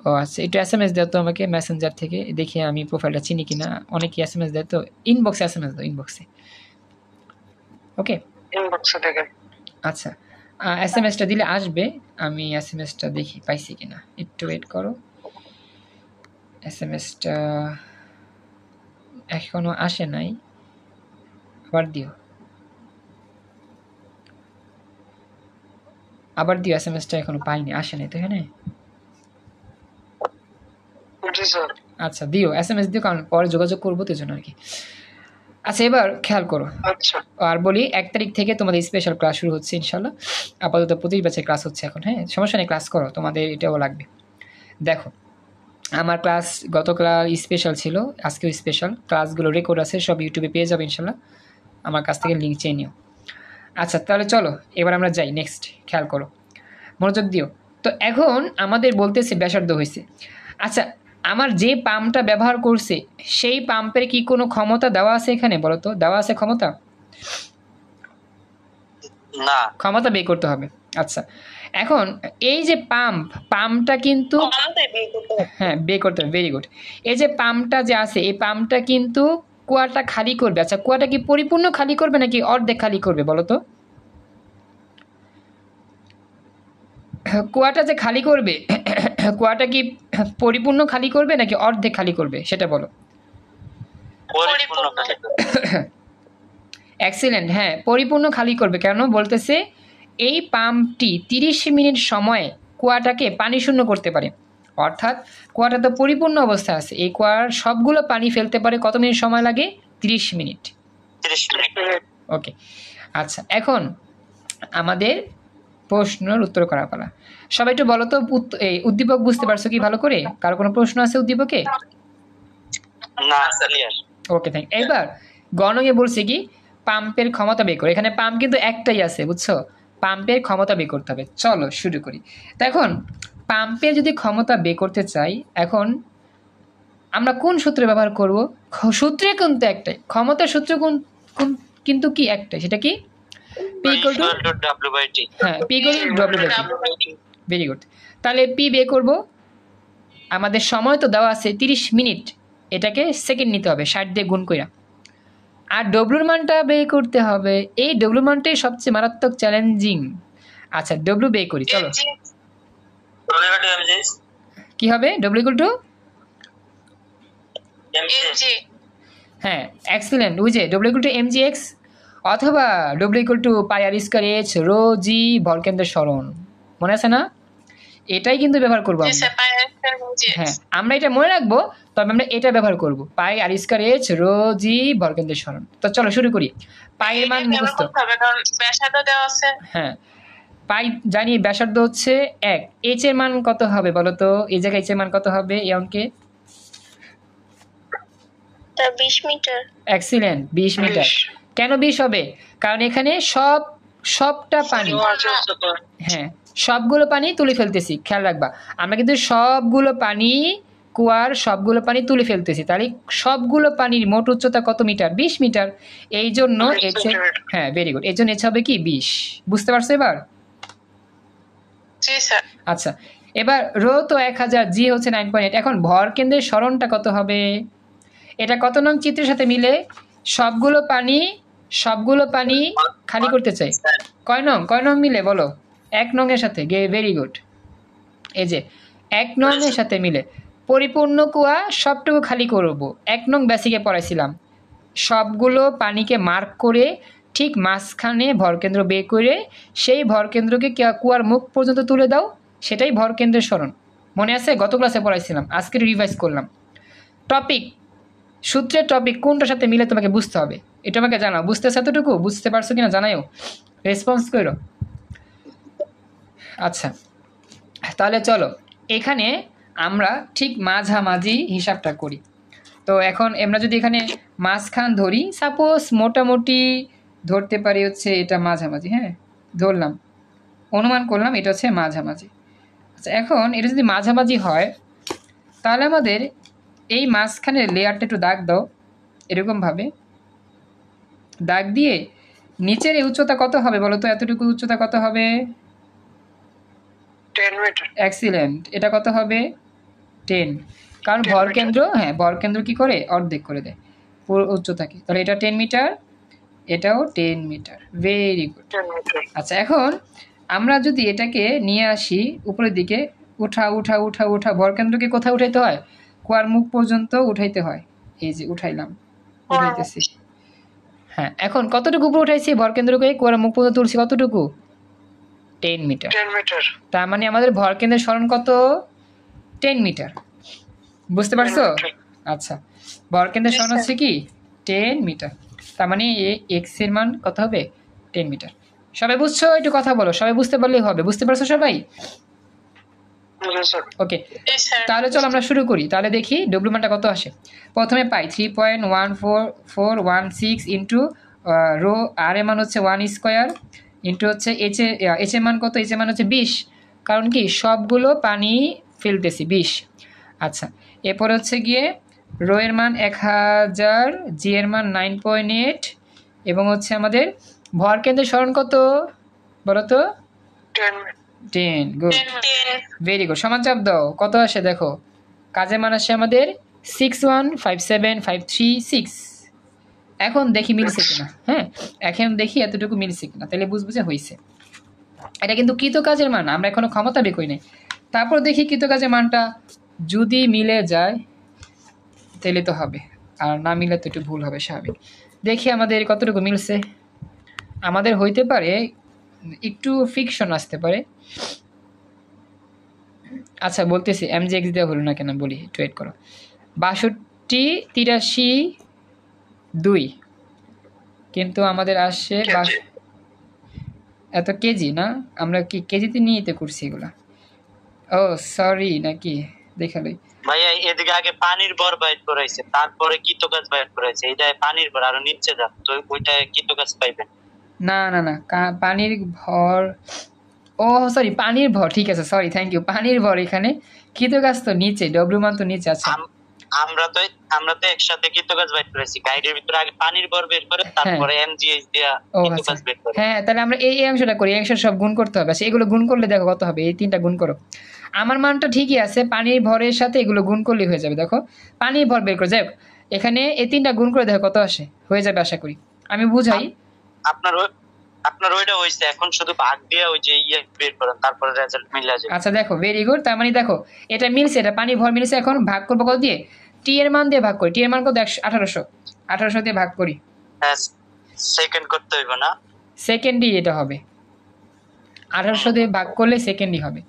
ও আচ্ছা, একটু এসএমএস দাও তো আমাকে মেসেঞ্জার থেকে, দেখি আমি প্রোফাইলটা চিনি কিনা। অনেকে এসএমএস দেয় তো, ইনবক্সে এসএমএস দাও, ইনবক্সে। ওকে, ইনবক্সে থেকে। আচ্ছা, এসএমএসটা দিলে আসবে, আমি এসএমএসটা দেখি পাইছি কিনা, একটু ওয়েট করো। এসএমএসটা এখনো আসে নাই, আবার দিও এসএমএসটা এখনো পাইনি, আসে নাই তো এখানে। আচ্ছা দিও, এসএমএস দিও, কারণ পরে যোগাযোগ করবো তো জন্য আর কি। আচ্ছা, এবার খেয়াল করো। আচ্ছা, আর বলি, 1 তারিখ থেকে তোমাদের স্পেশাল ক্লাস শুরু হচ্ছে ইনশাল্লাহ। আপাতত 25 ব্যাচের ক্লাস হচ্ছে এখন। হ্যাঁ, সমস্যা নেই, ক্লাস করো, তোমাদের এটাও লাগবে। দেখো, আমার ক্লাস গতকাল স্পেশাল ছিল, আজকেও স্পেশাল। ক্লাসগুলো রেকর্ড আছে, সব ইউটিউবে পেয়ে যাবে ইনশাল্লাহ। আমার কাছ থেকে লিঙ্ক চেয়ে নিও। আচ্ছা তাহলে চলো এবার আমরা যাই নেক্সট। খেয়াল করো, মনোযোগ দিও। তো এখন আমাদের বলতেছে ব্যাসার্ধ হয়েছে। আচ্ছা আমার যে পাম্পটা ব্যবহার করছে সেই পাম্পের কি কোনো ক্ষমতা দেওয়া আছে এখানে? বলো তো, দেওয়া আছে ক্ষমতা? না। ক্ষমতা বের করতে হবে। আচ্ছা এখন এই যে পাম্পটা কিন্তু হ্যাঁ বের করতে হবে, ভেরি গুড। এই যে পাম্পটা যে আছে এই পাম্পটা কিন্তু কুয়াটা খালি করবে। আচ্ছা কুয়াটা কি পরিপূর্ণ খালি করবে নাকি অর্ধেক খালি করবে বলো তো? কুয়াটা যে খালি করবে কুয়াটা কি পরিপূর্ণ খালি করবে নাকি অর্ধেক খালি করবে সেটা বলো। এক্সিলেন্ট, হ্যাঁ পরিপূর্ণ খালি করবে। কেন বলতেছে এই পাম্পটি 30 মিনিট সময়ে কুয়াটাকে পানি শূন্য করতে পারে। অর্থাৎ কুয়াটা তো পরিপূর্ণ অবস্থায় আছে, এই কুয়ার সবগুলো পানি ফেলতে পারে কত মিনিট সময় লাগে? 30 মিনিট। ওকে আচ্ছা এখন আমাদের প্রশ্নের উত্তর করা পালা। সবাই একটু বলো তো এই উদ্দীপক বুঝতে পারছো কি ভালো করে? কারো কোনো প্রশ্ন আছে উদ্দীপকে? না। Okay thank. এবার গণকে বলছে কি পাম্পের ক্ষমতা বের করে। এখানে পাম্প কিন্তু একটাই আছে বুঝছো, পাম্পের ক্ষমতা বের করতে হবে। চলো শুরু করি। তো এখন পাম্পের যদি ক্ষমতা বের করতে চাই, এখন আমরা কোন সূত্র ব্যবহার করব? সূত্রে কিন্তু একটাই, ক্ষমতার সূত্র কিন্তু কি একটাই, সেটা কি? P equal to W/T। হ্যাঁ P equal to W/T। Very good. তাহলে পি বের করব। আমাদের সময় তো দেওয়া আছে 30 মিনিট, এটাকে সেকেন্ড নিতে হবে 60 দিয়ে গুণ কইরা। আর ডব্লুর মানটা বের করতে হবে। এই ডব্লু মানটাই সবচেয়ে মারাত্মক চ্যালেঞ্জিং। আচ্ছা ডব্লু বের করি চলো। কি হবে? ডব্লু ইকুয়াল টু হ্যাঁ এক্সিলেন্ট, ওই যে ডব্লু ইকুয়াল টু mgx অথবা W equal to pi R square H rho G ভরকেন্দ্রের সরণ। মনে আছে না? এটাই কিন্তু ব্যবহার করবো আমরা। হ্যাঁ আমরা এটা মনে রাখবো, তবে আমরা এটা ব্যবহার করব, পাই আর স্কয়ার এইচ রো জি ভরকেন্দ্রের সরণ। তো চলো শুরু করি। পাই এর মান মুখস্থ। হ্যাঁ পাই জানি, ব্যাসার্ধ হচ্ছে 1। এইচ এর মান কত হবে বলো তো? এই জায়গায় এইচ এর মান কত হবে এই অঙ্কে? 20 মিটার। Excellent, 20 metre. কেন 20 হবে? কারণ এখানে সবটা পানি, হ্যাঁ সবগুলো পানি তুলে ফেলতেছি। খেয়াল রাখবা আমরা কিন্তু সবগুলো পানি, কুয়ার সবগুলো পানি তুলে ফেলতেছি। তাহলে সবগুলো পানির মোট উচ্চতা কত মিটার? 20 মিটার। এই জন্য হ্যাঁ ভেরি গুড, এই জন্য এসে হবে কি 20। বুঝতে পারছো এবার? আচ্ছা এবার রো তো 1000, জি হচ্ছে 9.8। এখন ভর কেন্দ্রের সরণটা কত হবে? এটা কত নং চিত্রের সাথে মিলে? সবগুলো পানি খালি করতে চাই। কয় নং মিলে বলো? 1 নং এর সাথে। Very good. এই যে 1 নং এর সাথে মিলে পরিপূর্ণ কুয়া সবটুকু খালি করব। 1 নং বেসিকে পড়াইছিলাম, সবগুলো পানিকে মার্ক করে ঠিক মাঝখানে ভরকেন্দ্র বের করে সেই ভরকেন্দ্রকে কুয়ার মুখ পর্যন্ত তুলে দাও, সেটাই ভরকেন্দ্রের সরণ। মনে আছে? গত ক্লাসে পড়াইছিলাম, আজকে রিভাইজ করলাম। টপিক, সূত্রের টপিক কোনটার সাথে মিলে তোমাকে বুঝতে হবে, এটা আমাকে জানাও। বুঝতেছে এতটুকু? বুঝতে পারছো কিনা জানাও, রেসপন্স করো। আচ্ছা তাহলে চলো এখানে আমরা ঠিক মাঝামাঝি হিসাবটা করি। তো এখন আমরা যদি এখানে মাঝখান ধরি, সাপোজ মোটামুটি ধরতে পারি হচ্ছে এটা মাঝামাঝি। হ্যাঁ ধরলাম, অনুমান করলাম এটা হচ্ছে মাঝামাঝি। আচ্ছা এখন এটা যদি মাঝামাঝি হয় তাহলে আমাদের এই মাঝখানের লেয়ারটা একটু দাগ দাও, এরকমভাবে দাগ দিয়ে নিচের এই উচ্চতা কত হবে বলো তো? এতটুকু উচ্চতা কত হবে? 10 মিটার। এক্সিলেন্ট, এটা কত হবে? 10। কারণ ভরকেন্দ্র কি করে? অর্ধেক করে দেয় পুরো উচ্চতাকে। তাহলে এটা 10 মিটার, এটাও 10 মিটার। Very good. আচ্ছা এখন আমরা যদি এটাকে নিয়ে আসি উপরের দিকে, উঠা ভরকেন্দ্রকে কোথায় উঠাইতে হয়? কুয়ার মুখ পর্যন্ত উঠাইতে হয়। এই যে উঠাইতেছি। হ্যাঁ এখন কতটুকু উপরে উঠাইছি ভরকেন্দ্রকে? কুয়ার মুখ পর্যন্ত তুলছি কতটুকু? 10 মিটার। তার মানে আমাদের ভরকেন্দ্রের সরণ কত? 10 মিটার। বুঝতে পারছো? আচ্ছা ভরকেন্দ্রের সরণ হচ্ছে কি 10 মিটার। তার মানে এক্স এর মান কত হবে? 10 মিটার। সবাই বুঝছো? একটু কথা বলো, সবাই বুঝতে পারলেই হবে। বুঝতে পারছো সবাই? জি স্যার। ওকে, Yes, sir. তাহলে চলো আমরা শুরু করি। তাহলে দেখি ডব্লিউ মানটা কত আসে। প্রথমে পাই 3.14416 ইন্টু রো আর এর মান হচ্ছে 1 স্কোয়ার ইন্টু হচ্ছে এইচ এর মান কত, এইচ এর মান হচ্ছে 20, কারণ কি সবগুলো পানি ফেলতেছি 20। আচ্ছা, এরপর হচ্ছে গিয়ে রো এর মান 1000, জি এর মান 9.8 এবং হচ্ছে আমাদের ভর কেন্দ্রের সরণ কত বলো তো? 10 10। গুড, 10. Very good. সমান চাপ দাও, কত আসে দেখো। কাজের মান আসে আমাদের 615753 এখন দেখি মিলছে কিনা। হ্যাঁ, এখন দেখি এতটুকু মিলছে কিনা, তাহলে বুঝবো যে হয়েছে। এটা কিন্তু কৃত কাজের মান, আমরা এখনো ক্ষমতা বের করি নাই। তারপর দেখি কৃত কাজের মানটা যদি মিলে যায় তাহলে তো হবে, আর না মিলে তো একটু ভুল হবে স্বাভাবিক। দেখি আমাদের কতটুকু মিলছে। আমাদের হইতে পারে একটু ফিকশন আসতে পারে। আচ্ছা বলতেছি, এমজি এক্স দেওয়া হলো না কেন বলি, একটু ওয়েট করো। 62, 83, 2, কিন্তু আমাদের আসছে কেজি। এত কেজি না, আমরা কি কেজিতে নিয়েতে করছি এগুলা? ও সরি, নাকি দেখালই। ভাইয়া এদিকে আগে পানির ভর বাইর করাইছে, তারপরে কৃতকাজ বাইর করাইছে। এটা পানির ভর আরো নিচে যান তো ওইটা কৃতকাজ পাইবেন। না না না, পানির ভর, ও সরি পানির ভর, ঠিক আছে সরি, থ্যাংক ইউ। পানির ভর এখানে, কৃতকাজ তো নিচে, ডব্লিউ মান তো নিচে আছে। আমরা তো একসাথে কৃতকাজ বাইর করেছি। গাইডের ভিতরে আগে পানির ভর বের করে তারপরে এমজিএইচ দিয়া ও আচ্ছা, কৃতকাজ বের করে। হ্যাঁ তাহলে আমরা এই অংশটা করি, এই অংশ সব গুণ করতে হবে। আচ্ছা এগুলো গুণ করলে দেখো কত হবে, এই 3টা গুণ করো। আমার মানটা ঠিকই আছে, পানির ভরের সাথে এগুলো গুণ করলেই হয়ে যাবে। দেখো পানির ভর বের করে, যাই হোক এখানে এই 3টা গুণ করে দেখো কত আসে, হয়ে যাবে আশা করি। আমি বুঝাই, আপনার ওইটা হইছে, এখন শুধু ভাগ দিয়ে ওই যে বের করেন, তারপরে রেজাল্ট মিলে যাবে। আচ্ছা দেখো ভেরি গুড। তার মানে দেখো এটা মিলছে, এটা পানি ভর মিলছে। এখন ভাগ করবো কত দিয়ে? টি এর মান দিয়ে ভাগ করি। টি এর মান কত? 1800 দিয়ে ভাগ করি। সেকেন্ড করতে হইব না, সেকেন্ডই এটা হবে, 1800 দিয়ে ভাগ করলে সেকেন্ডই হবে।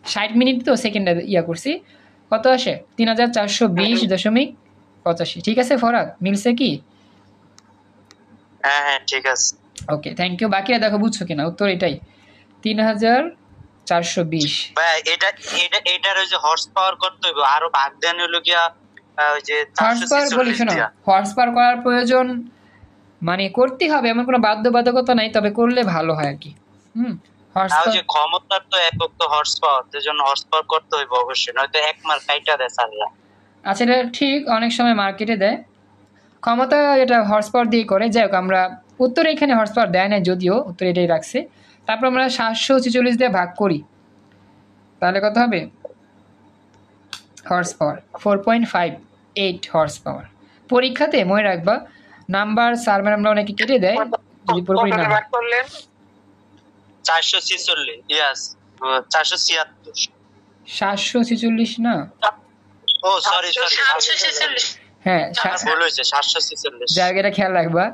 60 মিনিট তো সেকেন্ডে ইয়া করছি, কত আসে? 3420.85। ঠিক আছে ফরাদ, মিলছে কি? হ্যাঁ ঠিক আছে। Okay thank you. বাকিরা দেখো বুঝছো কিনা, উত্তর এটাই 3420। ভাই এটার ওই যে হর্স পাওয়ার করতে হইব, আরো ভাগ দেন হলো গিয়া ওই যে হর্স পাওয়ার বলি, শোনো হর্স পাওয়ার করার প্রয়োজন মানে করতে হবে এমন কোনো বাধ্যবাধকতা নাই, তবে করলে ভালো হয় আর কি। হর্স আর যে ক্ষমতার তো একক তো হর্স পাওয়ার, এজন্য হর্স পাওয়ার করতে হইব অবশ্যই, নয়তো এক মার কাইটা দেয় সারিয়া। আচ্ছা এটা ঠিক, অনেক সময় মার্কেটে দেয় ক্ষমতা, এটা হর্স পাওয়ার দিয়ে করে। যাই হোক আমরা উত্তরে এখানে হর্স পাওয়ার দেয় না, যদিও উত্তর এটাই রাখছে। তারপর আমরা 746 দিয়ে ভাগ করি, তাহলে কত হবে? Horse power 4.58 horse power. পরীক্ষাতে মনে রাখবা নাম্বার স্যার ম্যাডামরা অনেকে কেটে দেয় যদি পুরোপুরি না হয়। 446, ইয়েস 476। 746 না, ও সরি 746. হ্যাঁ ভুল হয়েছে, 746। জায়গাটা খেয়াল রাখবা,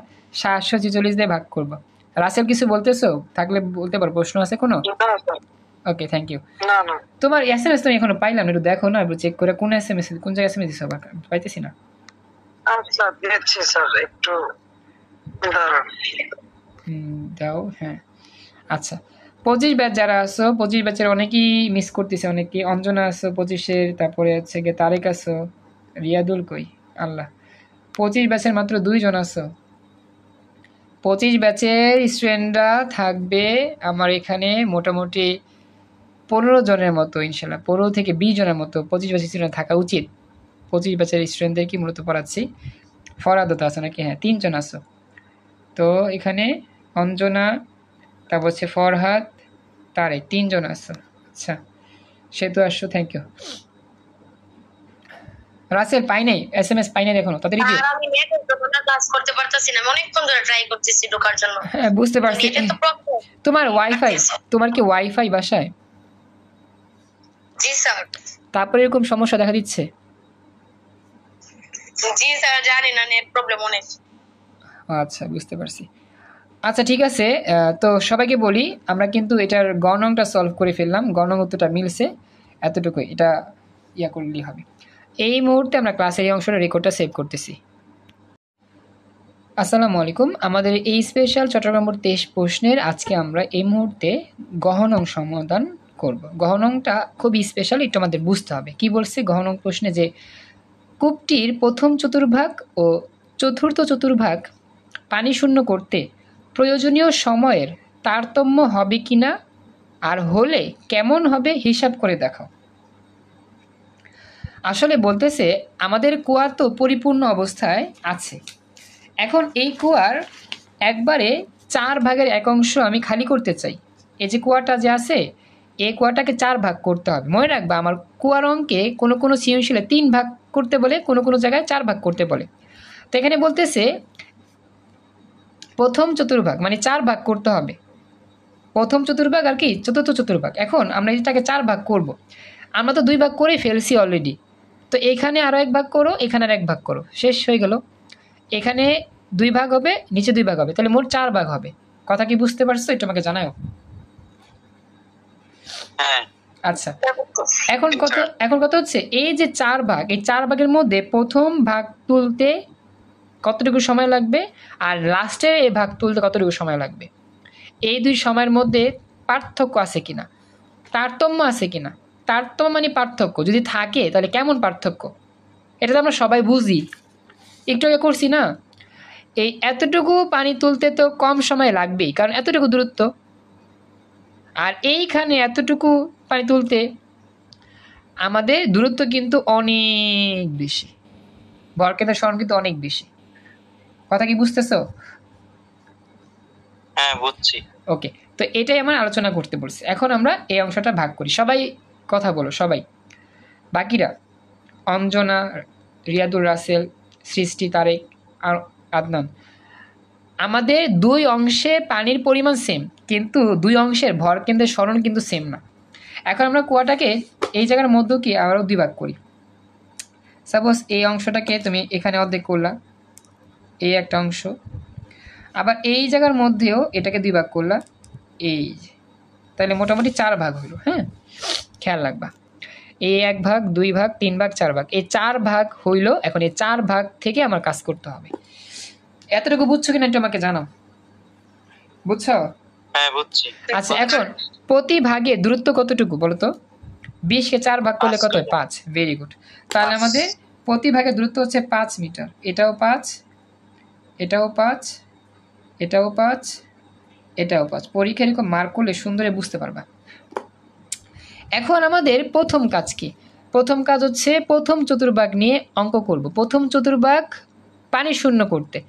746 দিয়ে ভাগ করবা। রাসেল কিছু বলতেছো? থাকলে বলতে পারো, প্রশ্ন আছে কোনো? Okay thank you. না না, তোমার এসএমএস তুমি এখনো পাইলাম না, একটু দেখো না, একটু চেক করে কোন এসএমএস, কোন জায়গায় এসএমএস দিছো, আবার পাইতেছি না। আচ্ছা দিয়েছি স্যার, একটু দাঁড়ান। দাও, হ্যাঁ আচ্ছা। 25 ব্যাচ যারা আছো, 25 ব্যাচের অনেকেই মিস করতেছে, অনেকেই। অঞ্জনা আছো 25-এর, তারপরে হচ্ছে গিয়ে তারেক আছো, রিয়াদুল কই আল্লাহ। 25 ব্যাচের মাত্র 2 জন আছো। 25 ব্যাচের স্টুডেন্টরা থাকবে আমার এখানে মোটামুটি 15 জনের মতো, ইনশাল্লাহ 15 থেকে 20 জনের মতো 25 ব্যাচের স্টুডেন্ট থাকা উচিত। 25 ব্যাচের স্টুডেন্টদেরকে মূলত পড়াচ্ছি। ফরাদত আছে নাকি? হ্যাঁ 3 জন আছো। তো এখানে অঞ্জনা, তারপর হচ্ছে ফরহাদ, তারে 3 জন আছো। আচ্ছা সে তো আসছো, থ্যাংক ইউ। রাসেল পাই নাই, এসএমএস পাই নাই এখনো, তাড়াতাড়ি দিও। আর আমি নেটের জন্য ক্লাস করতে পারতাছি না, অনেকক্ষণ ধরে ট্রাই করতেছি ঢোকার জন্য। হ্যাঁ বুঝতে পারছি। নেটের তো প্রবলেম। তোমার ওয়াইফাই, তোমার কি ওয়াইফাই বাসায়? জি স্যার। তারপরে এরকম সমস্যা দেখা দিচ্ছে? জি স্যার, জানি না, নেট প্রবলেম অনেক। আচ্ছা বুঝতে পারছি। আচ্ছা ঠিক আছে, তো সবাইকে বলি আমরা কিন্তু এটার গণংটা সলভ করে ফেললাম, গণং উত্তরটা মিলছে, এতটুকুই, এটা ইয়া করলেই হবে। এই মুহূর্তে আমরা ক্লাসের এই অংশটা রেকর্ডটা সেভ করতেছি। আসসালামু আলাইকুম। আমাদের এই স্পেশাল চট্টগ্রাম বোর্ড 23 প্রশ্নের আজকে আমরা এই মুহূর্তে গহনং সমাধান করব। গহনংটা খুবই স্পেশাল, একটু আমাদের বুঝতে হবে। কি বলছে গহনং প্রশ্নে, যে কূপটির প্রথম চতুর্ভাগ ও চতুর্থ চতুর্ভাগ পানি শূন্য করতে প্রয়োজনীয় সময়ের তারতম্য হবে কিনা, আর হলে কেমন হবে হিসাব করে দেখাও। আসলে বলতেছে আমাদের কুয়া তো পরিপূর্ণ অবস্থায় আছে। এখন এই কুয়ার একবারে 4 ভাগের 1 অংশ আমি খালি করতে চাই। এই যে কুয়াটা যে আছে, এই কুয়াটাকে 4 ভাগ করতে হবে। মনে রাখবা, আমার কুয়ার অঙ্কে কোনো কোনো সৃজনশীলে 3 ভাগ করতে বলে, কোনো কোনো জায়গায় 4 ভাগ করতে বলে। তো এখানে বলতেছে প্রথম চতুর্ভাগ মানে 4 ভাগ করতে হবে। প্রথম চতুর্ভাগ আর কি চতুর্থ চতুর্ভাগ। এখন আমরা এটাকে 4 ভাগ করব। আমরা তো 2 ভাগ করেই ফেলছি অলরেডি। তো এখানে আরও 1 ভাগ করো, এখানে আর 1 ভাগ করো, শেষ হয়ে গেল। এখানে 2 ভাগ হবে, নিচে 2 ভাগ হবে, তাহলে মোট 4 ভাগ হবে। কথা কি বুঝতে পারছো? একটু আমাকে জানাও। হ্যাঁ আচ্ছা, এখন কথা হচ্ছে এই যে 4 ভাগ, এই 4 ভাগের মধ্যে প্রথম ভাগ তুলতে কতটুকু সময় লাগবে, আর লাস্টের এই ভাগ তুলতে কতটুকু সময় লাগবে, এই দুই সময়ের মধ্যে পার্থক্য আছে কিনা, তারতম্য আছে কিনা। তারতম্য মানে পার্থক্য যদি থাকে তাহলে কেমন পার্থক্য, এটা তো আমরা সবাই বুঝি, একটু আগে করছি না। এই এতটুকু পানি তুলতে তো কম সময় লাগবেই, কারণ এতটুকু দূরত্ব। আর এইখানে এতটুকু পানি তুলতে আমাদের দূরত্ব কিন্তু অনেক বেশি, ভরকেন্দ্রের সরণ কিন্তু অনেক বেশি। কথা কি বুঝতেছো? হ্যাঁ বুঝছি। ওকে, তো এটাই আমার আলোচনা করতে বলছে। এখন আমরা এই অংশটা ভাগ করি। সবাই কথা বলো, সবাই। বাকিরা অঞ্জনা, রিয়াদুল রাসেল, সৃষ্টি, তারেক আর আদনান, আমাদের 2 অংশে পানির পরিমাণ সেম, কিন্তু 2 অংশের ভরকেন্দ্রের সরণ কিন্তু সেম না। এখন আমরা কুয়াটাকে এই জায়গার মধ্যে কি আবারও 2 ভাগ করি। সাপোজ এই অংশটাকে তুমি এখানে অর্ধেক করলা, এই একটা অংশ, আবার এই জায়গার মধ্যেও এটাকে 2 ভাগ করলা, এই, তাহলে মোটামুটি 4 ভাগ হলো। হ্যাঁ, খেয়াল রাখবা, এই 1 ভাগ, 2 ভাগ, 3 ভাগ, 4 ভাগ, এই 4 ভাগ হইল। এখন এই 4 ভাগ থেকে আমার কাজ করতে হবে। এতটুকু বুঝছো কিনা একটু আমাকে জানাও। বুঝছো? হ্যাঁ বুঝছি। আচ্ছা, এখন প্রতি ভাগে দূরত্ব কতটুকু বলো তো? 20কে 4 ভাগ করলে কত হয়? 5। Very good. তাহলে আমাদের প্রতি ভাগে দূরত্ব হচ্ছে 5 মিটার। এটাও 5, এটাও 5, এটাও 5, এটাও 5। পরীক্ষা এরকম মার্ক করলে সুন্দরে বুঝতে পারবা। এখন আমাদের প্রথম কাজ কি? প্রথম কাজ হচ্ছে প্রথম চতুর্ভাগ নিয়ে অঙ্ক করব। প্রথম চতুর্ভাগ পানি শূন্য করতে,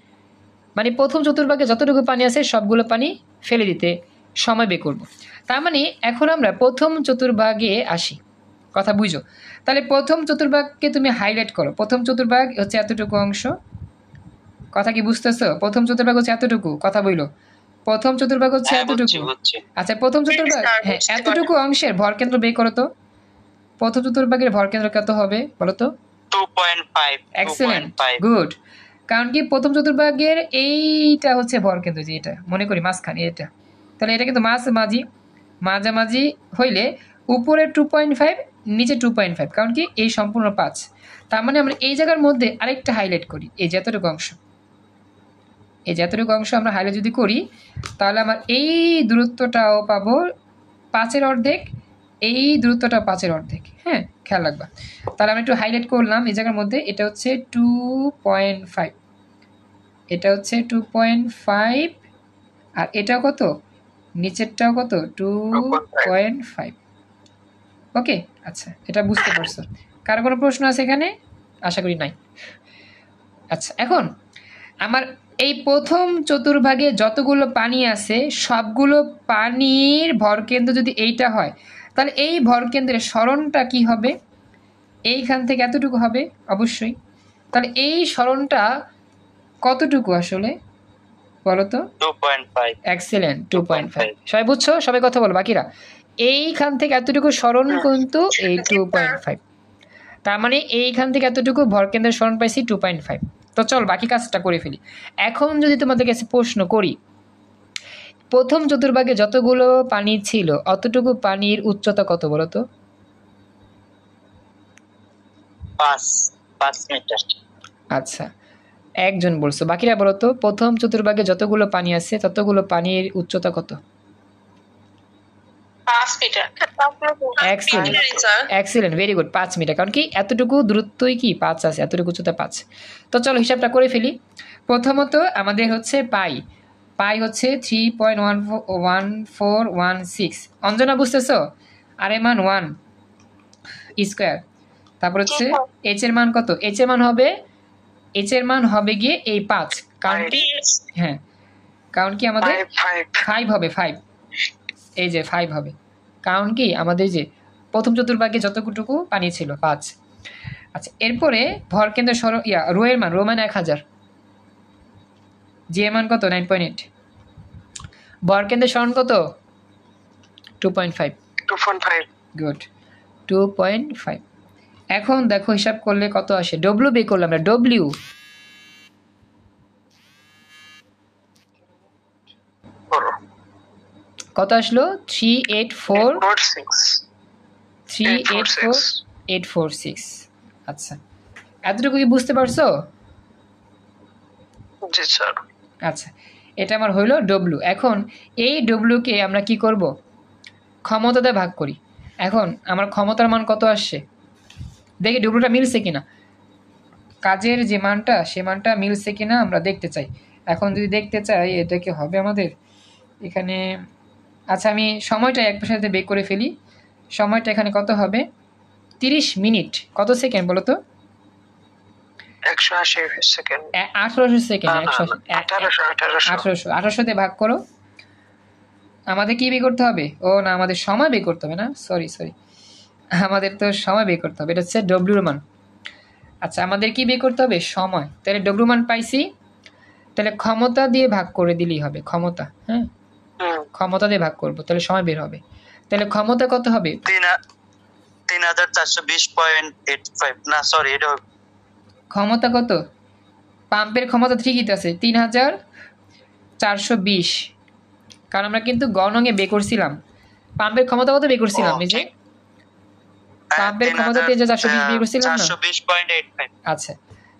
মানে প্রথম চতুর্ভাগে যতটুকু পানি আছে সবগুলো পানি ফেলে দিতে সময় বের করব। তার মানে এখন আমরা প্রথম চতুর্ভাগে আসি। কথা বুঝো? তাহলে প্রথম চতুর্ভাগকে তুমি হাইলাইট করো। প্রথম চতুর্ভাগ হচ্ছে এতটুকু অংশ। কথা কি বুঝতেছো? প্রথম চতুর্ভাগ হচ্ছে এতটুকু। কথা বইলো, প্রথম চতুর্ভাগ হচ্ছে এতটুকু। আচ্ছা, প্রথম চতুর্ভাগ, হ্যাঁ, এতটুকু অংশের ভরকেন্দ্র বের করো তো। প্রথম চতুর্ভাগের ভরকেন্দ্র কত হবে বলো তো? 2.5। Excellent, good. কারণ কি প্রথম চতুর্ভাগের এইটা হচ্ছে ভরকেন্দ্র, যে এটা মনে করি মাঝখানে এটা, তাহলে এটা কিন্তু মাঝামাঝি হইলে উপরে 2.5, নিচে 2.5, কারণ কি এই সম্পূর্ণ 5। তার মানে আমরা এই জায়গার মধ্যে আরেকটা হাইলাইট করি, এই যতটুকু অংশ, এই যতটুকু অংশ আমরা হাইলাইট যদি করি, তাহলে আমার এই দূরত্বটাও পাবো 5-এর অর্ধেক, এই দূরত্বটা 5-এর অর্ধেক। হ্যাঁ, খেয়াল রাখবা। তাহলে আমি একটু হাইলাইট করলাম এই জায়গার মধ্যে, এটা হচ্ছে 2.5, এটা হচ্ছে 2.5, আর এটা কত, নিচেরটাও কত, 2.5। ওকে, আচ্ছা, এটা বুঝতে পারছো? কারো কোনো প্রশ্ন আছে এখানে? আশা করি নাই। আচ্ছা, এখন আমার এই প্রথম চতুর্ভাগে যতগুলো পানি আছে সবগুলো পানির ভরকেন্দ্র যদি এইটা হয়, তাহলে এই ভরকেন্দ্রের সরণটা কি হবে? এইখান থেকে এতটুকু হবে অবশ্যই। তাহলে এই সরণটা কতটুকু আসলে বলো তো? 2.5। এক্সেলেন্ট, 2.5। সবাই বুঝছো? সবাই কথা বলো। বাকিরা এইখান থেকে এতটুকু সরণ কিন্তু এই 2.5। তার মানে এইখান থেকে এতটুকু ভরকেন্দ্রের সরণ পাইছি 2.5। তো চল বাকি কাজটা করে ফেলি। এখন যদি তোমাদের কাছে প্রশ্ন করি, প্রথম চতুর্ভাগে যতগুলো পানি ছিল অতটুকু পানির উচ্চতা কত বলো তো? 5 মিটার। আচ্ছা, একজন বলছো, বাকিরা বলো তো প্রথম চতুর্ভাগে যতগুলো পানি আছে ততগুলো পানির উচ্চতা কত? 5 metre. Excellent, very good, 5 metre. কারণ কি এতটুকু দূরত্বই কি 5 আছে, এতটুকু উচ্চতা 5। তো চলো হিসাবটা করে ফেলি। প্রথমত আমাদের হচ্ছে পাই হচ্ছে 3.1416। অঞ্জনা বুঝতেছো? আর এর মান 1 স্কোয়ার। তারপর হচ্ছে এইচ এর মান কত? এইচ এর মান হবে গিয়ে এই 5। কারণ কি হ্যাঁ, কারণ কি আমাদের 5 হবে, 5, এই যে 5 হবে। কারণ কি আমাদের যে প্রথম চতুর্ভাগে যতটুকু পানি ছিল 5। আচ্ছা, এরপরে ভরকেন্দ্র রো এর মান 1000, জি এর মান কত? 9.8। ভরকেন্দ্রের সরণ কত? 2.5। গুড, 2.5। এখন দেখো হিসাব করলে কত আসে। ডব্লিউ বের করলাম আমরা, ডব্লিউ কত আসলো? 384,846। আচ্ছা, এতটুকু কি বুঝতে পারছো? জি স্যার। আচ্ছা, এটা আমার হইলো ডব্লিউ। এখন এই ডব্লিউকে আমরা কি করব? ক্ষমতাতে ভাগ করি। এখন আমার ক্ষমতার মান কত আসছে দেখি, ডব্লিউটা মিলছে কিনা, কাজের যে মানটা সে মানটা মিলছে কিনা আমরা দেখতে চাই। এখন যদি দেখতে চাই এটা কি হবে আমাদের এখানে। আচ্ছা, আমি সময়টা এক সাথে বের করে ফেলি। সময়টা এখানে কত হবে? 30 মিনিট। কত সেকেন্ড বলো তো? 180 সেকেন্ড। 1800 সেকেন্ড। 1800 দিয়ে ভাগ করো। আমাদের কি বের করতে হবে? ও না, আমাদের সময় বের করতে হবে না, সরি, আমাদের তো সময় বের করতে হবে। এটা হচ্ছে ডব্লিউর মান। আচ্ছা, আমাদের কি বের করতে হবে? সময়। তাহলে ডব্লিউ মান পাইছি, তাহলে ক্ষমতা দিয়ে ভাগ করে দিলেই হবে। ক্ষমতা, হ্যাঁ, ক্ষমতা দিয়ে ভাগ করবো, তাহলে সময় বের হবে। তাহলে ক্ষমতা কত হবে? 3420.85 না সরি, এটা ক্ষমতা কত? পাম্পের ক্ষমতা ঠিকই আছে 3420, কারণ আমরা কিন্তু গণঙে বের করছিলাম। পাম্পের ক্ষমতা কত বের করছিলাম? এই যে পাম্পের ক্ষমতা 3420 বের করছিলাম না? 420.85। আচ্ছা,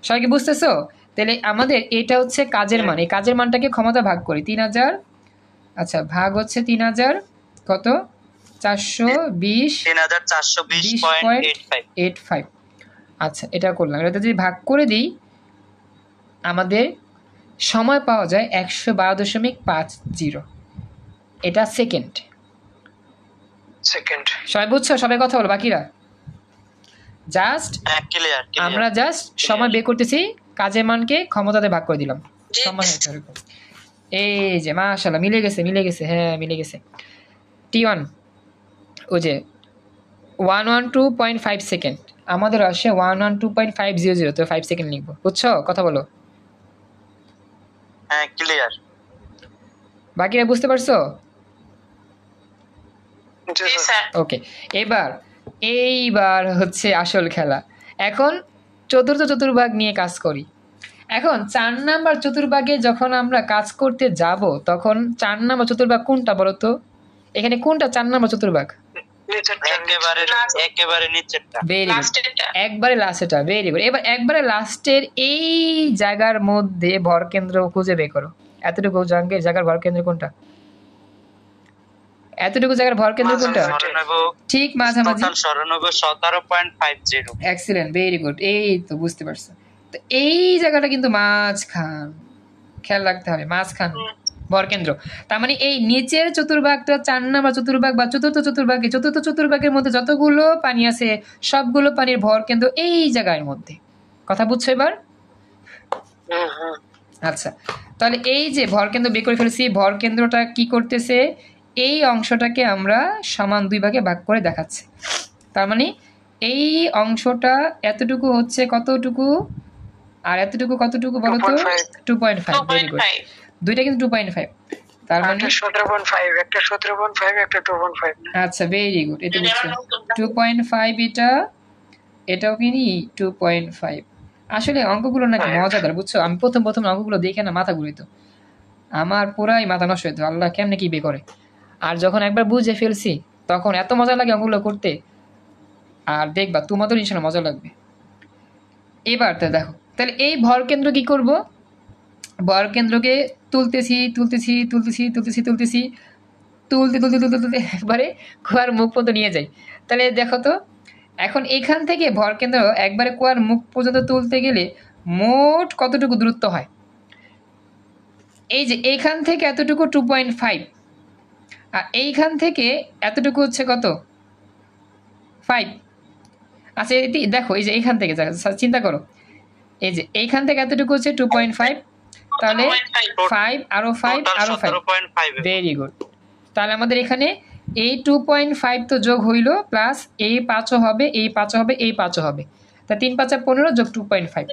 সবাই কি বুঝতেছো? তাহলে আমাদের এটা হচ্ছে কাজের মান, এই কাজের মানটাকে ক্ষমতা ভাগ করি 3000। আচ্ছা, ভাগ হচ্ছে 3000 কত? 420.85। আচ্ছা, এটা করলাম। এটা যদি ভাগ করে দিই আমাদের সময় পাওয়া যায় 112.50। এটা সেকেন্ড। সবাই বুঝছো? সবাই কথা বলো, বাকিরা জাস্ট আমরা জাস্ট সময় বের করতেছি, কাজের মানকে ক্ষমতাতে ভাগ করে দিলাম। সময় এই যে মাশাআল্লাহ মিলে গেছে, হ্যাঁ মিলে গেছে। T1 ও যে 112.5 সেকেন্ড, আমাদের আসে 112.500, তো 5 সেকেন্ড লিখবো। বুঝছো? কথা বলো। হ্যাঁ, ক্লিয়ার। বাকিরা বুঝতে পারছো? জি স্যার। ওকে, এইবার হচ্ছে আসল খেলা। এখন চতুর্থ চতুর্ভাগ নিয়ে কাজ করি। এখন 4 নাম্বার চতুর্ভাগে যখন আমরা কাজ করতে যাব তখন 4 নাম্বার চতুর্ভাগ কোনটা বলো তো? এখানে কোনটা 4 নাম্বার চতুর্ভাগ? একেবারে নিচেরটা। ভেরি গুড, একবারে লাস্টেরটা। Very good. এবার একবারে লাস্টের এই জায়গার মধ্যে ভরকেন্দ্র খুঁজে বের করো। এতটুকু জায়গার ভরকেন্দ্র কোনটা? এতটুকু জায়গার ভরকেন্দ্র কোনটা? ঠিক মাঝামাঝি। 17.50। Excellent, very good. এই তো বুঝতে পারছো। তো এই জায়গাটা কিন্তু মাঝখান, খেয়াল রাখতে হবে, মাঝখান ভরকেন্দ্র। তার মানে এই নিচের চতুর্ভাগটা 4 নাম্বার চতুর্ভাগ বা চতুর্থ চতুর্ভাগের মধ্যে যতগুলো পানি আছে সবগুলো পানির ভরকেন্দ্র এই জায়গার মধ্যে। কথা বুঝছো এবার? আচ্ছা, তাহলে এই যে ভরকেন্দ্র বের করে ফেলেছি, ভরকেন্দ্রটা কি করতেছে? এই অংশটাকে আমরা সমান 2 ভাগে ভাগ করে দেখাচ্ছে। তার মানে এই অংশটা এতটুকু হচ্ছে কতটুকু, আর এতটুকু কতটুকু বলো তো? 2.5। ভেরি গুড, দুইটা কিন্তু 2.5। তার মানে একটা 17.5, একটা 17.5, একটা 2.5। আচ্ছা, ভেরি গুড। এটা বুঝছো 2.5, এটাও কি 2.5। আসলে অঙ্কগুলো নাকি মজাদার, বুঝছো? আমি প্রথম অঙ্কগুলো দেখে না মাথা ঘুরিতো, আমার পুরাই মাথা নষ্ট হইতো, আল্লাহ কেমনে কি বে করে। আর যখন একবার বুঝে ফেলছি তখন এত মজা লাগে অঙ্কগুলো করতে, আর দেখবা তোমাদের ইনশাল্লাহ মজা লাগবে। এবার তো দেখো তাহলে এই ভর কেন্দ্র কি করব, ভর কেন্দ্রকে তুলতেছি তুলতেছি তুলতেছি তুলতেছি তুলতেছি তুলতে তুলতে তুলতে তুলতে একবারে কুয়ার মুখ পর্যন্ত নিয়ে যাই। তাহলে দেখো তো এখন এইখান থেকে ভর কেন্দ্র একবারে কুয়ার মুখ পর্যন্ত তুলতে গেলে মোট কতটুকু দূরত্ব হয়? এই যে এইখান থেকে এতটুকু 2.5, আর এইখান থেকে এতটুকু হচ্ছে কত 5। আচ্ছা এটি দেখো, এই যে এইখান থেকে চিন্তা করো, এই যে এইখান থেকে এতটুকু হচ্ছে 2.5, তাহলে 5 আরো 5 আরো 5, ভেরি গুড। তাহলে আমাদের এখানে এই 2.5 তো যোগ হইল, প্লাস এই 5ও হবে, এই 5ও হবে, এই 5ও হবে, তা 3 5 15 যোগ 2.5,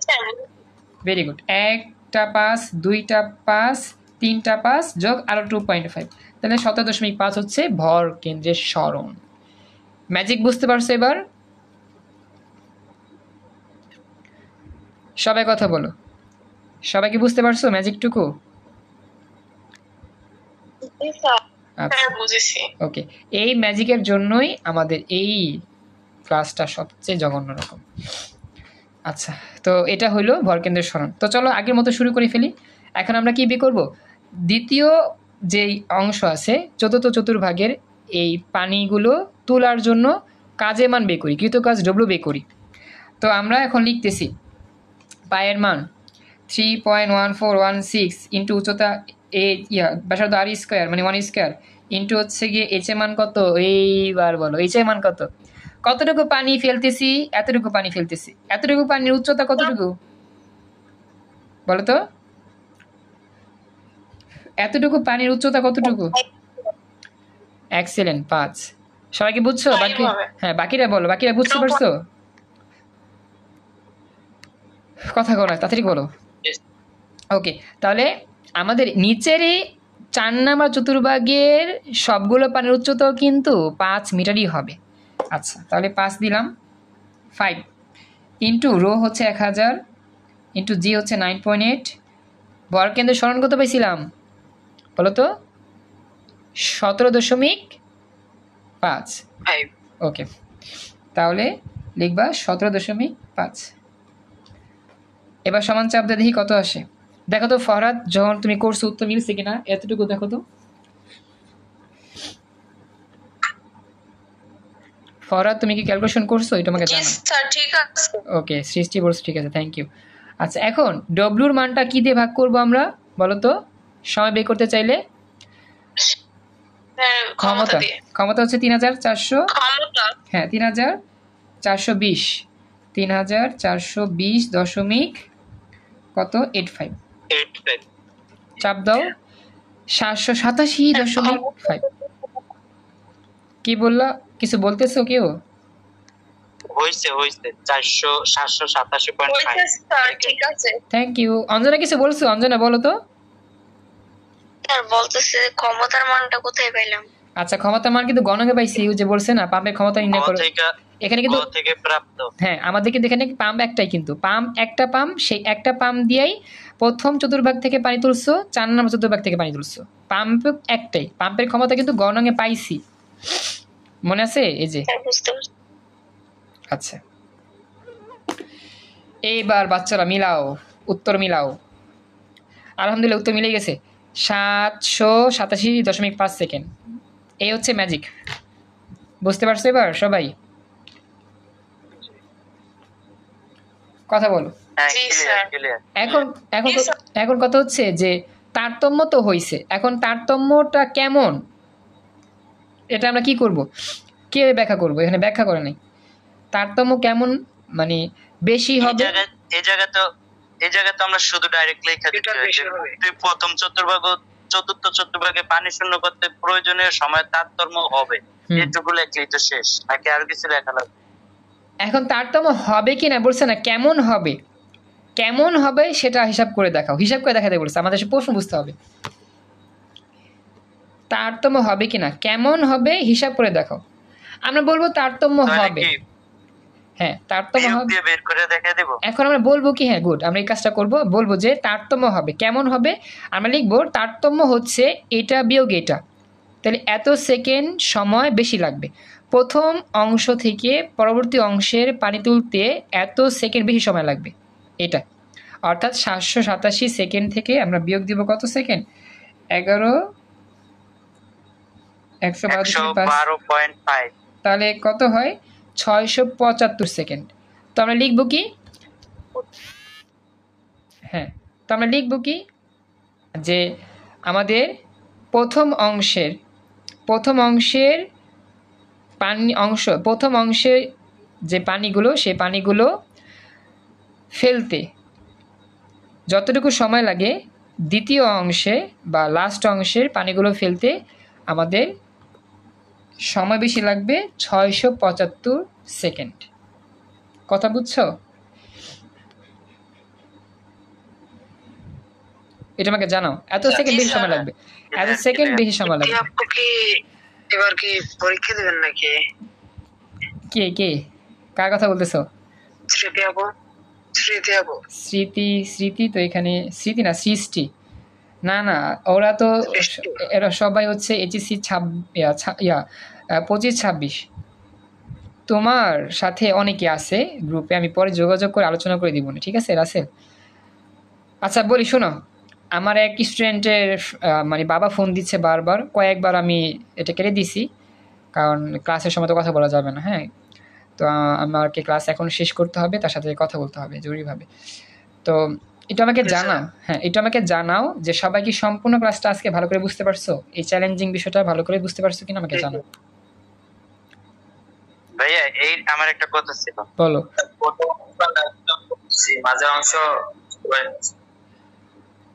ভেরি গুড। একটা 5, দুইটা 5, তিনটা 5 যোগ আরো 2.5, তাহলে 17.5 হচ্ছে ভর কেন্দ্রের সরণ। ম্যাজিক বুঝতে পারছো এবার? সবাই কথা বলো, সবাই কি বুঝতে পারছো ম্যাজিকটুকু? আচ্ছা ওকে, এই ম্যাজিকের জন্যই আমাদের এই ক্লাসটা সবচেয়ে জঘন্য রকম। আচ্ছা, তো এটা হইলো ভরকেন্দ্রের সরণ। তো চলো আগের মতো শুরু করে ফেলি। এখন আমরা কি বের করব? দ্বিতীয় যেই অংশ আছে চতুর্থ চতুর্ভাগের এই পানিগুলো তোলার জন্য কাজের মান বের করি, কৃতকাজ ডব্লিউ বের করি। তো আমরা এখন লিখতেছি পায়ের মান 3.1416 ইন্টু উচ্চতা ব্যাসার্ধ আর স্কোয়ার মানে 1 স্কোয়ার ইন্টু হচ্ছে গিয়ে এইচ এর মান কত? এইবার বলো এইচ এর মান কত? কতটুকু পানি ফেলতেছি? এতটুকু পানি ফেলতেছি। এতটুকু পানির উচ্চতা কতটুকু বলো তো? এতটুকু পানির উচ্চতা কতটুকু? এক্সেলেন্ট, 5। সবাই কি বুঝছো? বাকি হ্যাঁ বাকিরা বলো, বাকিরা বুঝতে পারছো? কথা বলো, তাড়াতাড়ি বলো। ওকে, তাহলে আমাদের নিচের এই 4 নাম্বার চতুর্ভাগের সবগুলো পানির উচ্চতাও কিন্তু 5 মিটারই হবে। আচ্ছা, তাহলে 5 দিলাম, 5 ইন্টু রো হচ্ছে 1000 ইন্টু জি হচ্ছে 9.8। ভর কেন্দ্রের সরণ কত পাইছিলাম বলো তো? 17.5। ওকে, তাহলে লিখবা 17.5। এবার সমান চাপ দিয়ে দেখি কত আসে। দেখো তো ফরহাদ, যখন তুমি করছো উত্তর মিলছে কিনা এতটুকু দেখো তো। ফরহাদ তুমি কি ক্যালকুলেশন করছো? এটা আমাকে জানাও। ঠিক আছে। ওকে, সৃষ্টি বলছো, ঠিক আছে, থ্যাংক ইউ। আচ্ছা, এখন ডব্লিউর মানটা কি দিয়ে ভাগ করব আমরা বলো তো? সময় বের করতে চাইলে ক্ষমতা, ক্ষমতা হচ্ছে 3400, হ্যাঁ 3420, 3420 দশমিক কত 85। চাপ দাও 787.5। কি বললা? কিছু বলতেছো কেউ? হইছে 787.5। ঠিক আছে, থ্যাংক ইউ। অঞ্জনা কিছু বলছো? অঞ্জনা বলো তো। স্যার বলতেছে ক্ষমতার মানটা কোথায় পেলাম? আচ্ছা, ক্ষমতার মান কিন্তু গণকে পাইছি, ওই যে বলছে না পাম্পের ক্ষমতা নির্ণয় করো। এখানে কিন্তু থেকে প্রাপ্ত, হ্যাঁ আমাদের কিন্তু এখানে পাম্প একটাই, কিন্তু পাম্প একটা পাম্প, সেই একটা পাম্প দিয়েই প্রথম চতুর্ভাগ থেকে পানি তুলছো, 4 নম্বর চতুর্ভাগ থেকে পানি তুলছো। পাম্প একটাই, পাম্পের ক্ষমতা কিন্তু গণকে পাইছি, মনে আছে? এই যে আচ্ছা, এইবার বাচ্চারা মিলাও, উত্তর মিলাও। আলহামদুলিল্লাহ উত্তর মিলে গেছে, 787.5 সেকেন্ড। এই হচ্ছে ম্যাজিক, বুঝতে পারছো এবার সবাই? কথা বলো। এখন এখন এখন কথা হচ্ছে যে তারতম্য তো হইছে, এখন তারতম্যটা কেমন এটা আমরা কি করব, কে ব্যাখ্যা করব? এখানে ব্যাখ্যা করে নাই। তারতম্য কেমন মানে বেশি হবে, এই জায়গা তো আমরা শুধু ডাইরেক্ট লেখা দিতে তুই প্রথম চতুর্থ চতুর্ভাগে পানি শূন্য করতে প্রয়োজনীয় সময় তারতম্য হবে, এটুকু লেখলেই তো শেষ, নাকি আর কিছু লেখা লাগবে? এখন তারতম্য হবে কিনা বলছে না, কেমন হবে, কেমন হবে সেটা হিসাব করে দেখাও, হিসাব করে দেখাতে বলছে। আমাদের সে প্রশ্ন বুঝতে হবে, তারতম্য হবে কিনা, কেমন হবে হিসাব করে দেখাও। আমরা বলবো তারতম্য হবে, হ্যাঁ তারতম্য হবে, বের করে দেখাই দেব। এখন আমরা বলবো কি, হ্যাঁ গুড, আমরা এই কাজটা করব, বলবো যে তারতম্য হবে, কেমন হবে আমরা লিখবো তারতম্য হচ্ছে এটা বিয়োগ এটা, তাহলে এত সেকেন্ড সময় বেশি লাগবে। প্রথম অংশ থেকে পরবর্তী অংশের পানি তুলতে এত সেকেন্ড বেশি সময় লাগবে, এটা। অর্থাৎ 787 সেকেন্ড থেকে আমরা বিয়োগ দিব কত সেকেন্ড? 11 112.5। তাহলে কত হয়? 675 সেকেন্ড। তো আমরা লিখব কি? হ্যাঁ, তো আমরা লিখব কি যে আমাদের প্রথম অংশের যে পানিগুলো, সেই পানিগুলো ফেলতে যতটুকু সময় লাগে, দ্বিতীয় অংশে বা লাস্ট অংশের পানিগুলো ফেলতে আমাদের সময় বেশি লাগবে 675 সেকেন্ড। কথা বুঝছো? এটা আমাকে জানাও, এত সেকেন্ড বেশি সময় লাগবে, এত সেকেন্ড বেশি সময় লাগবে। আপু কি এবার কি পরীক্ষা দিবেন নাকি? কে কার কথা বলতেছো? স্মৃতি আপু। স্মৃতি তো এখানে স্মৃতি না, সৃষ্টি। না ওরা তো এরা সবাই হচ্ছে এইচএসসি 25-26। তোমার সাথে অনেকে আছে গ্রুপে, আমি পরে যোগাযোগ করে আলোচনা করে দিব না, ঠিক আছে রাসেল? আচ্ছা বলি, শোনো, আমার এক স্টুডেন্টের মানে বাবা ফোন দিচ্ছে বারবার, কয়েকবার আমি এটা কেটে দিছি, কারণ ক্লাসের সময় তো কথা বলা যাবে না। হ্যাঁ, তো আমাকে ক্লাস এখন শেষ করতে হবে, তার সাথে কথা বলতে হবে জরুরিভাবে। তো এটা আমাকে জানাও, হ্যাঁ এটা আমাকে জানাও যে সবাই কি সম্পূর্ণ ক্লাসটা আজকে ভালো করে বুঝতে পারছো, এই চ্যালেঞ্জিং বিষয়টা ভালো করে বুঝতে পারছো কিনা আমাকে জানাও। ভাইয়া এই আমার একটা কথা ছিল। বলো। মাঝের অংশ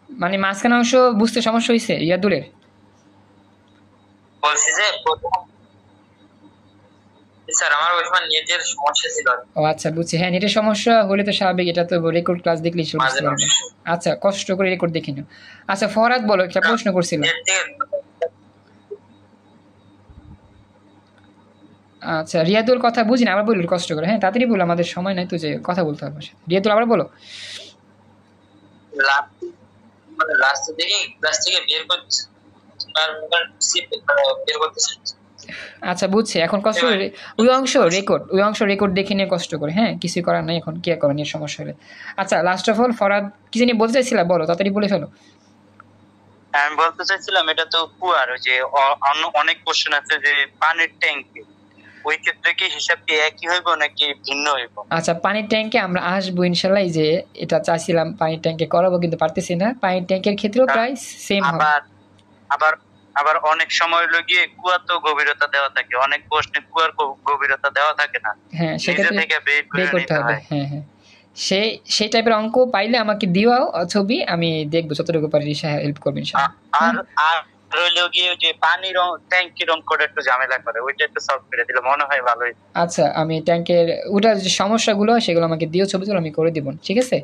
মানে মাঝখানে অংশ বুঝতে সমস্যা হয়েছে ইয়াদুলের? বলছি যে স্যার আমার ওই সময় নেটের সমস্যা ছিল। ও আচ্ছা বুঝছি, হ্যাঁ নেটের সমস্যা হলে তো স্বাভাবিক, এটা তো রেকর্ড ক্লাস দেখলেই বুঝতে পারবে। আচ্ছা কষ্ট করে রেকর্ড দেখে নিও। আচ্ছা ফরহাদ বলো, একটা প্রশ্ন করছিল। আচ্ছা রিয়াদুল কথা বুঝি না, আবার বলুন কষ্ট করে। হ্যাঁ তাড়াতাড়ি বলো, আমাদের সময় নাই তো, যে কথা বলতে হবে। রিয়াদুল আবার বলো। লাস্ট দিকে ক্লাস থেকে বের করতে আচ্ছা বুঝছি, এখন কষ্ট করে ওই অংশ রেকর্ড দেখে নিয়ে কষ্ট করে। হ্যাঁ কিছু করার নাই, এখন কি করার নিয়ে সমস্যা হলে। আচ্ছা লাস্ট অফ অল ফরহাদ কি জানি বলতে চাইছিলা, বলো তাড়াতাড়ি বলে ফেলো। আমি বলতে চাইছিলাম এটা তো কুয়ার, যে অনেক কোশ্চেন আছে যে পানির ট্যাঙ্কি, ওই ক্ষেত্রে কি হিসাব কি একই হইব নাকি ভিন্ন হইব? আচ্ছা পানির ট্যাঙ্কে আমরা আসবো ইনশাআল্লাহ, যে এটা চাইছিলাম পানির ট্যাঙ্কে করাবো কিন্তু পারতেছি না। পানির ট্যাঙ্কের ক্ষেত্রেও প্রায় সেম হবে। আবার অনেক সময় লগিয়ে কুয়া তো গভীরতা দেওয়া থাকে, অনেক প্রশ্নে কুয়ার গভীরতা দেওয়া থাকে না। হ্যাঁ সেটা থেকে বের করতে হবে। হ্যাঁ সেই টাইপের অঙ্ক পাইলে আমাকে দিও ছবি, আমি দেখবো যতটুকু পারি হেল্প করবো ইনশাআল্লাহ। আর রইল গিয়ে যে পানির ট্যাঙ্কির অঙ্কটা একটু ঝামেলা করে, ওইটা একটু সলভ করে দিলে মনে হয় ভালোই। আচ্ছা আমি ট্যাঙ্কের ওটার যে সমস্যাগুলো সেগুলো আমাকে দিও ছবি তুলে, আমি করে দিব, ঠিক আছে?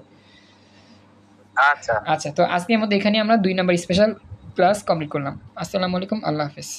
আচ্ছা তো আজকের মধ্যে এখানে আমরা 2 নাম্বার স্পেশাল ক্লাস কমপ্লিট করলাম। আসসালামু আলাইকুম, আল্লাহ হাফেজ।